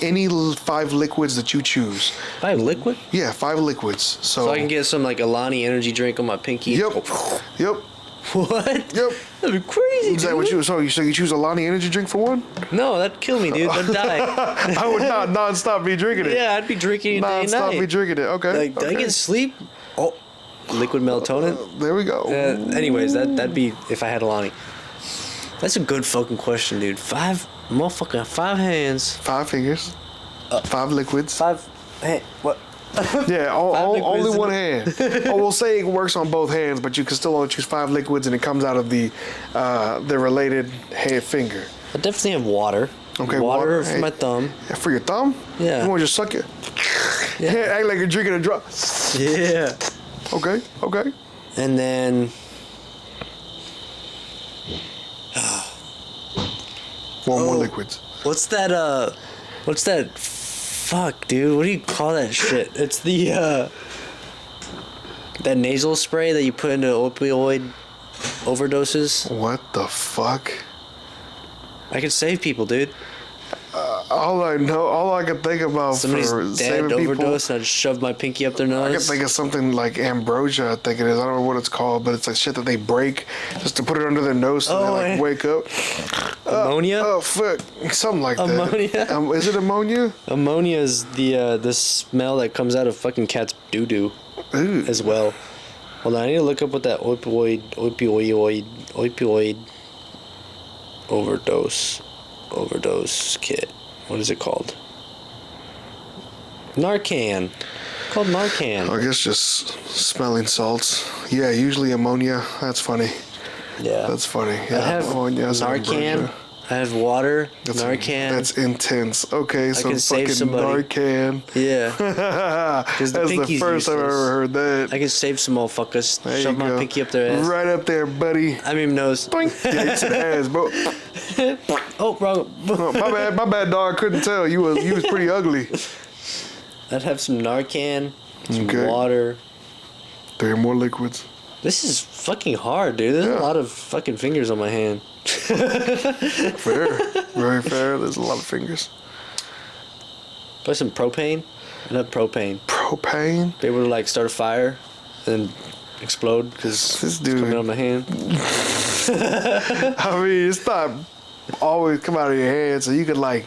Any 5 liquids that you choose. 5 liquid? Yeah, 5 liquids. So I can get some, like, Alani energy drink on my pinky? Yep. Yep. What? Yep. That'd be crazy, Is that what you... So you choose Alani energy drink for one? No, that'd kill me, dude. I'd die. I would not non-stop be drinking it. Yeah, I'd be drinking it day and night. Non-stop be drinking it. Okay. Like, did I get sleep? Oh, liquid melatonin? There we go. Anyways, that'd be if I had Alani. That's a good fucking question, dude. 5 hands. 5 fingers. 5 liquids. 5... Hey, what? Yeah, only one hand. We'll say it works on both hands, but you can still only choose 5 liquids, and it comes out of the related hand finger. I definitely have water. Okay, water for my thumb. For your thumb? Yeah. You want to just suck it? Yeah. Act like you're drinking a drop. Yeah. Okay. And then... One more liquids. What's that? Fuck, dude. What do you call that shit? It's the, that nasal spray that you put into opioid overdoses. What the fuck? I can save people, dude. All I can think about Somebody's for dead saving overdose, people, and I just shove my pinky up their nose. I can think of something like ambrosia. I think it is. I don't know what it's called, but it's like shit that they break just to put it under their nose so they like wake up. Ammonia? Oh fuck, something like ammonia? That. Is it ammonia? Ammonia is the smell that comes out of fucking cat's doo doo as well. Hold on, I need to look up what that opioid overdose kit. What is it called? Narcan. Called Narcan. I guess just smelling salts. Yeah, usually ammonia. That's funny. Yeah. That's funny. Yeah, I have Narcan. I have water. Narcan. That's intense. Okay, so can save fucking somebody. Narcan. Yeah. That's the first I've ever heard that. I can save some motherfuckers. There Shove my pinky up their ass. Right up there, buddy. I mean nose. Boink. Yeah, it's an ass, bro. Oh, wrong. Oh, my bad, dog. I couldn't tell. You was pretty ugly. I'd have some Narcan, some water. 3 more liquids. This is fucking hard, dude. There's a lot of fucking fingers on my hand. Fair. Very fair. There's a lot of fingers. Buy some propane. I'd have propane. Propane? Be able to like start a fire and explode because this dude it's coming on my hand. I mean, it's not always come out of your hand, so you could like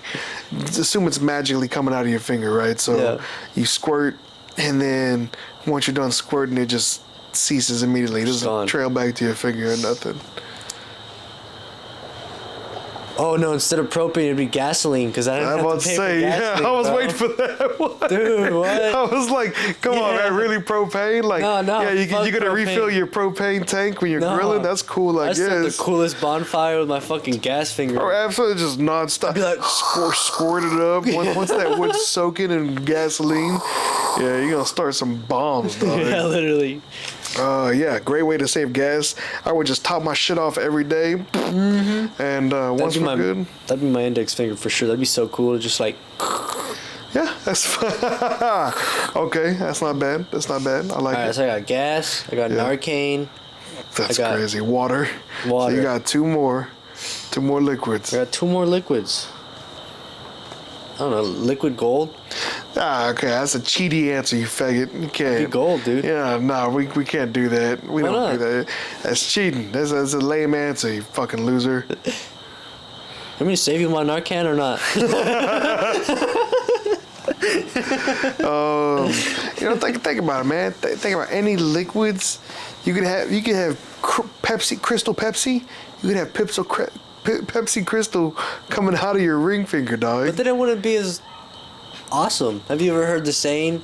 assume it's magically coming out of your finger, right? So you squirt, and then once you're done squirting, it just ceases immediately. It doesn't trail back to your finger or nothing. Oh no! Instead of propane, it'd be gasoline because I didn't have to pay for gasoline. I was waiting for that one. Dude, what? I was like, come on, man, really propane? Like, no, yeah, you're gonna refill your propane tank when you're grilling. That's cool. Like, I just have the coolest bonfire with my fucking gas finger. Oh, absolutely, just nonstop. I'd be like, squirt it up. Once that wood's soaking in gasoline, yeah, you're gonna start some bombs, dog. Yeah, literally. Yeah, great way to save gas. I would just top my shit off every day. Mm-hmm. And once we're good. That'd be my index finger for sure. That'd be so cool to just like... Yeah, that's fine. Okay, that's not bad. I like it. Alright, so I got gas. I got Narcan. That's crazy. Water. So you got 2 more. 2 more liquids. I got 2 more liquids. I don't know, liquid gold? Okay, that's a cheaty answer, you faggot. You can't. Be gold, dude. Yeah, no, we can't do that. We Why don't not? do that. That's cheating. That's a lame answer, you fucking loser. Want me to save you my Narcan or not? Think about it, man. Think about any liquids. You could have Pepsi, Crystal Pepsi. You could have Pepsi Crystal coming out of your ring finger, dog. But then it wouldn't be as awesome. Have you ever heard the saying?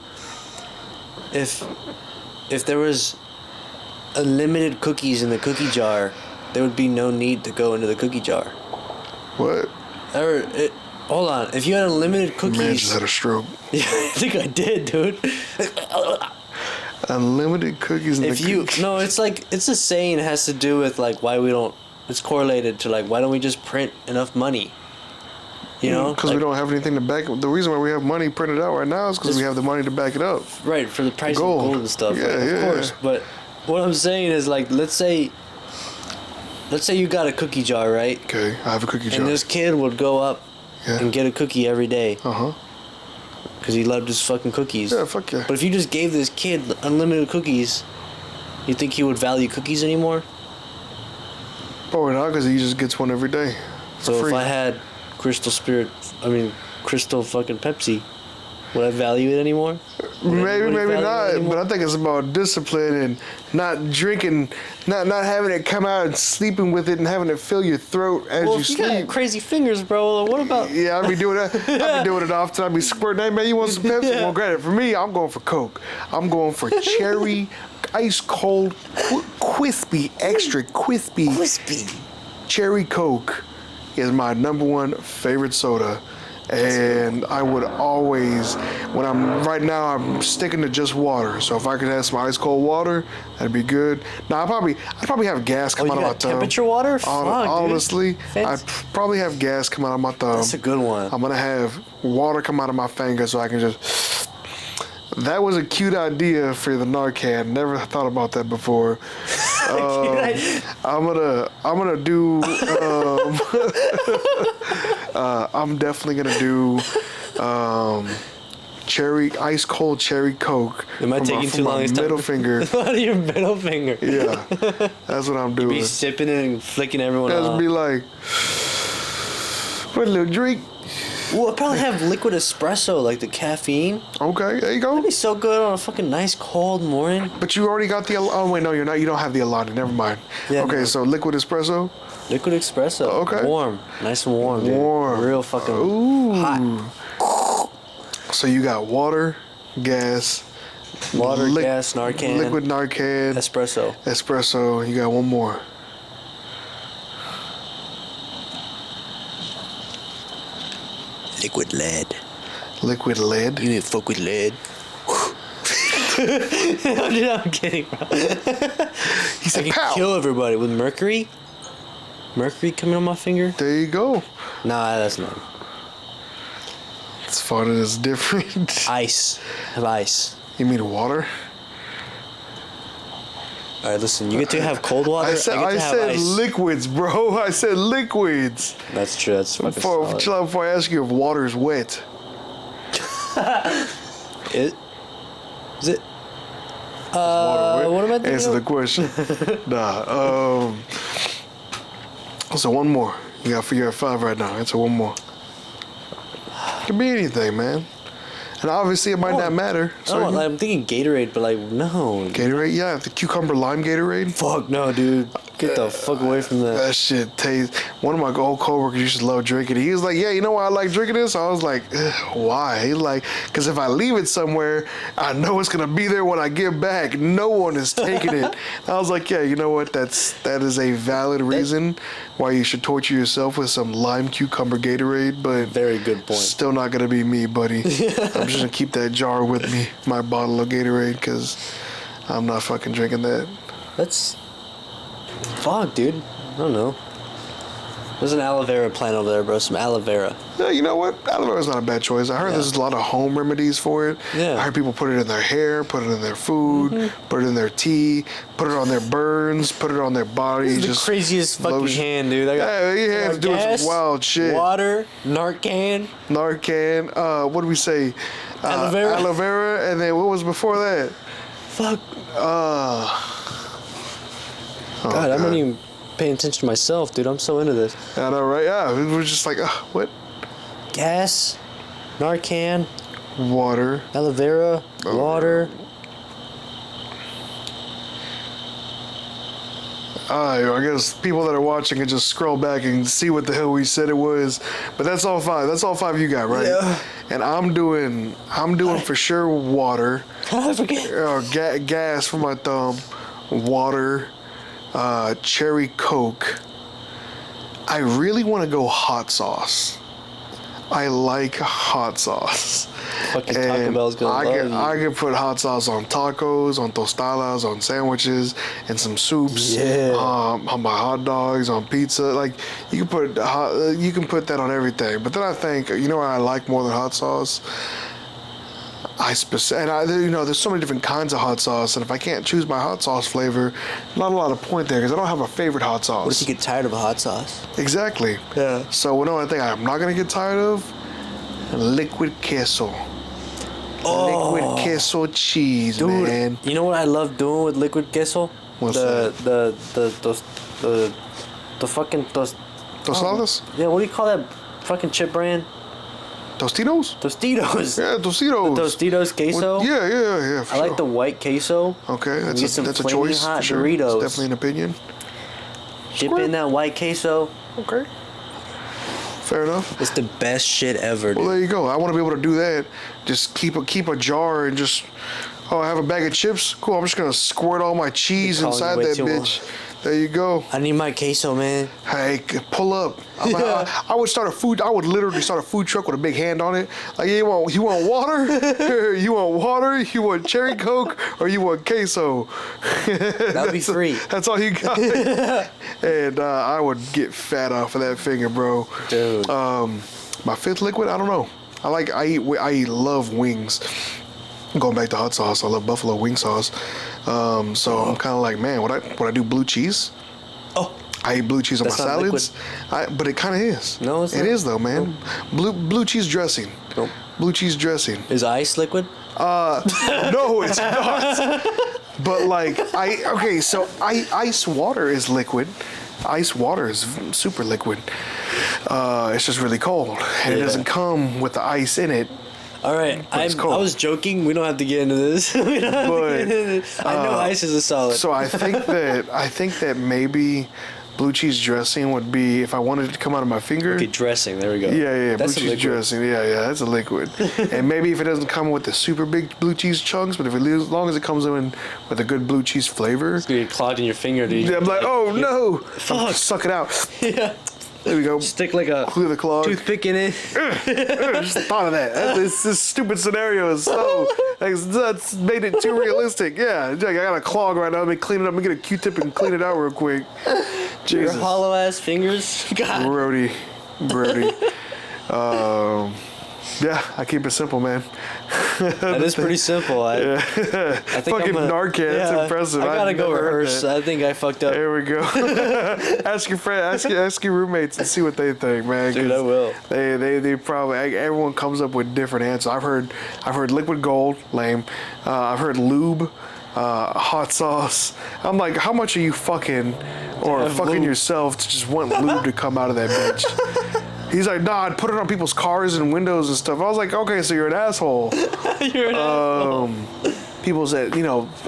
If there was unlimited cookies in the cookie jar, there would be no need to go into the cookie jar. What? Hold on. If you had unlimited cookies... Man just had a stroke. Yeah, I think I did, dude. Unlimited cookies in the cookie. No, it's a saying. It has to do with like why we don't... It's correlated to like why don't we just print enough money? You know? Because we don't have anything to back it. The reason why we have money printed out right now is because we have the money to back it up. Right, for the price of gold and stuff. Yeah, right? Of course. Yeah. But what I'm saying is like, let's say you got a cookie jar, right? Okay, I have a cookie jar. And this kid would go up and get a cookie every day. Uh-huh. Because he loved his fucking cookies. Yeah, fuck yeah. But if you just gave this kid unlimited cookies, you think he would value cookies anymore? Probably not, because he just gets one every day. So if I had Crystal fucking Pepsi, would I value it anymore? Maybe not. But I think it's about discipline and not drinking, not having it come out and sleeping with it and having it fill your throat as you sleep. You got crazy fingers, bro. What about? Yeah, I'd be doing that. I'd be doing it often. I'd be squirting. Hey, man, you want some Pepsi? Well, granted, for me, I'm going for Coke. I'm going for cherry, ice cold, crispy, extra crispy. Cherry Coke is my number one favorite soda. And I would always, right now I'm sticking to just water. So if I could have some ice cold water, that'd be good. Now I'd probably have gas come out of my thumb. Temperature water? Honestly, I'd probably have gas come out of my thumb. That's a good one. I'm gonna have water come out of my finger so I can just. That was a cute idea for the Narcan. Never thought about that before. I'm gonna do. I'm definitely gonna do ice cold cherry Coke. Am I taking too long? Middle finger. Out of your middle finger. Yeah, that's what I'm doing. Be sipping it and flicking everyone off. Just be like, put a little drink. Well, I'd probably have liquid espresso, like the caffeine. Okay, there you go. That'd be so good on a fucking nice cold morning. But you already got the. Oh wait, no, you're not. You don't have the Alani. Never mind. Yeah, okay, so liquid espresso. Liquid espresso. Okay. Warm, nice and warm. Dude. Warm. Real fucking hot. So you got water, gas. Gas, Narcan. Liquid Narcan. Espresso. You got one more. Liquid lead. Liquid lead? You need to fuck with lead. I'm kidding, bro. He said, I can kill everybody with mercury. Mercury coming on my finger. There you go. Nah, that's not. It's fun and it's different. Ice. Have ice. You mean water? All right, listen. You get to have cold water. I said ice. Liquids, bro. I said liquids. That's true. That's fucking solid. Chill out before I ask you if water is wet. Is it? What am I doing? Answer the question. Nah. So one more. You got figure out 5 right now. Answer one more. It could be anything, man. And obviously it might not matter. So I'm thinking Gatorade, but like no. Gatorade, yeah, the cucumber lime Gatorade. Fuck no, dude. Get the fuck away from that. That shit tastes. One of my old coworkers used to love drinking it. He was like, "Yeah, you know why I like drinking this?" I was like, "Why?" He's like, "Cause if I leave it somewhere, I know it's gonna be there when I get back. No one is taking it." I was like, "Yeah, you know what? That is a valid reason why you should torture yourself with some lime cucumber Gatorade." But very good point. Still not gonna be me, buddy. I'm just gonna keep that jar with me, my bottle of Gatorade, cause I'm not fucking drinking that. That's. Fuck, dude. I don't know. There's an aloe vera plant over there, bro. Some aloe vera. Yeah, you know what? Aloe vera is not a bad choice. I heard there's a lot of home remedies for it. Yeah. I heard people put it in their hair, put it in their food, put it in their tea, put it on their burns, put it on their body. This is the craziest fucking hand, dude. I got doing some wild shit. Water, Narcan. What do we say? Aloe vera. Aloe vera, and then what was before that? Fuck. God, I'm not even paying attention to myself, dude. I'm so into this. I know, right? Yeah, we're just like, what? Gas, Narcan, water, aloe vera, water. I guess people that are watching can just scroll back and see what the hell we said it was. But that's all 5. That's all 5 you got, right? Yeah. And I'm doing for sure water. I forget. Gas for my thumb. Water. Cherry Coke. I really want to go hot sauce. I like hot sauce. Fucking Taco Bell's gonna love you. I could put hot sauce on tacos, on tostadas, on sandwiches, and some soups. Yeah. On my hot dogs, on pizza. Like you can put that on everything. But then I think, you know what I like more than hot sauce? There's so many different kinds of hot sauce, and if I can't choose my hot sauce flavor, not a lot of point there because I don't have a favorite hot sauce. What if you get tired of a hot sauce? Exactly. Yeah. So one thing I'm not gonna get tired of, liquid queso. Oh. Liquid queso cheese, dude, man. You know what I love doing with liquid queso? What's that? The fucking Tostadas? Yeah, what do you call that fucking chip brand? Tostitos? Tostitos. Yeah, Tostitos. The Tostitos queso. Yeah. I like the white queso. Okay, that's a choice. Hot for sure. Doritos. It's definitely an opinion. Dip in that white queso. Okay. Fair enough. It's the best shit ever, dude. Well, there you go. I want to be able to do that. Just keep a jar and just. Oh, I have a bag of chips. Cool. I'm just gonna squirt all my cheese inside that bitch. There you go. I need my queso, man. Hey, pull up. I would start a food. I would literally start a food truck with a big hand on it. Like, you want water? You want water? You want cherry Coke? Or you want queso? That'd be free. That's all you got. And I would get fat off of that finger, bro. Dude. My 5th liquid. I don't know. I love wings. Going back to hot sauce, I love buffalo wing sauce. So I'm kind of like, man, would I do blue cheese? Oh, I eat blue cheese on my salads. But it kind of is. No, it's not. It is though, man. Nope. Blue cheese dressing. Nope. Blue cheese dressing. Is ice liquid? No, it's not. But like ice water is liquid. Ice water is super liquid. It's just really cold, and it doesn't come with the ice in it. All right, I was joking. We don't have to get into this. I know ice is a solid. So I think that maybe blue cheese dressing would be, if I wanted it to come out of my finger. Okay, dressing. There we go. Yeah. That's blue cheese dressing. Yeah, that's a liquid. And maybe if it doesn't come with the super big blue cheese chunks, but as long as it comes in with a good blue cheese flavor. It's gonna get clogged in your finger, dude. Yeah, I'm like, oh no. Fuck. Suck it out. Yeah. There we go. Stick like a clear the clog. Toothpick in it. Just thought of that. This stupid scenario is so that's made it too realistic. Yeah, I got a clog right now. Let me clean it up. Let me get a Q-tip and clean it out real quick. Jesus. Your hollow ass fingers. God. Brody. Yeah, I keep it simple, man. That is pretty simple. I think fucking Narcan. That's impressive. I gotta go rehearse. I think I fucked up. There we go. Ask your friend. Ask your roommates and see what they think, man. Dude, I will. They probably, everyone comes up with different answers. I've heard liquid gold, lame. I've heard lube, hot sauce. I'm like, how much are you fucking lube. yourself to just want lube to come out of that bitch? He's like, nah, I'd put it on people's cars and windows and stuff. I was like, okay, so you're an asshole. You're an asshole. People said,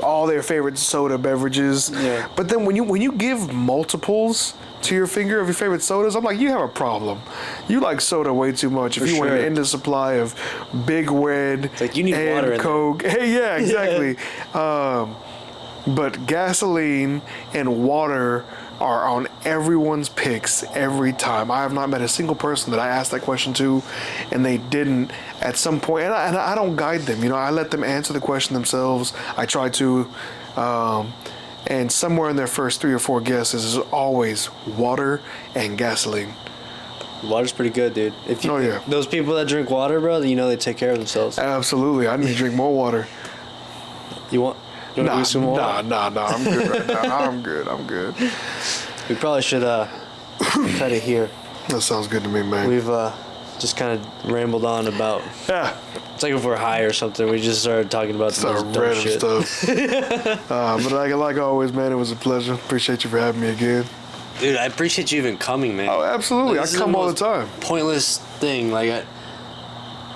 all their favorite soda beverages. Yeah. But then when you give multiples to your finger of your favorite sodas, I'm like, you have a problem. You like soda way too much. If you want an endless supply of Big Red it's like you need and water in Coke. Hey, yeah, exactly. Yeah. But gasoline and water are on everyone's picks every time. I have not met a single person that I asked that question to and they didn't at some point. And I don't guide them. I let them answer the question themselves. I try to. and somewhere in their first 3 or 4 guesses is always water and gasoline. Water's pretty good, dude. If you, oh yeah. Those people that drink water, bro, you know they take care of themselves. Absolutely. I need to drink more water. You want to drink some more? Nah. I'm good right now. I'm good. We probably should cut it here. That sounds good to me, man. We've just kind of rambled on about. Yeah. It's like if we're high or something. We just started talking about some random shit. Stuff. But like always, man, it was a pleasure. Appreciate you for having me again. Dude, I appreciate you even coming, man. Oh, absolutely. Like, I come all the time. Pointless thing. Like,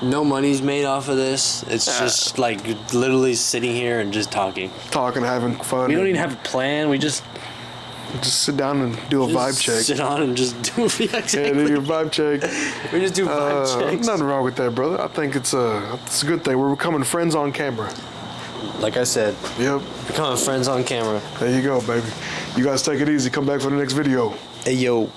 no money's made off of this. It's just like literally sitting here and just talking. Talking, having fun. We don't even have a plan. We just sit down and do a vibe check. Sit on and just do exactly. Yeah, do your vibe check. We just do vibe checks. Nothing wrong with that, brother. I think it's a good thing. We're becoming friends on camera. Like I said. Yep. Becoming friends on camera. There you go, baby. You guys take it easy. Come back for the next video. Hey, yo.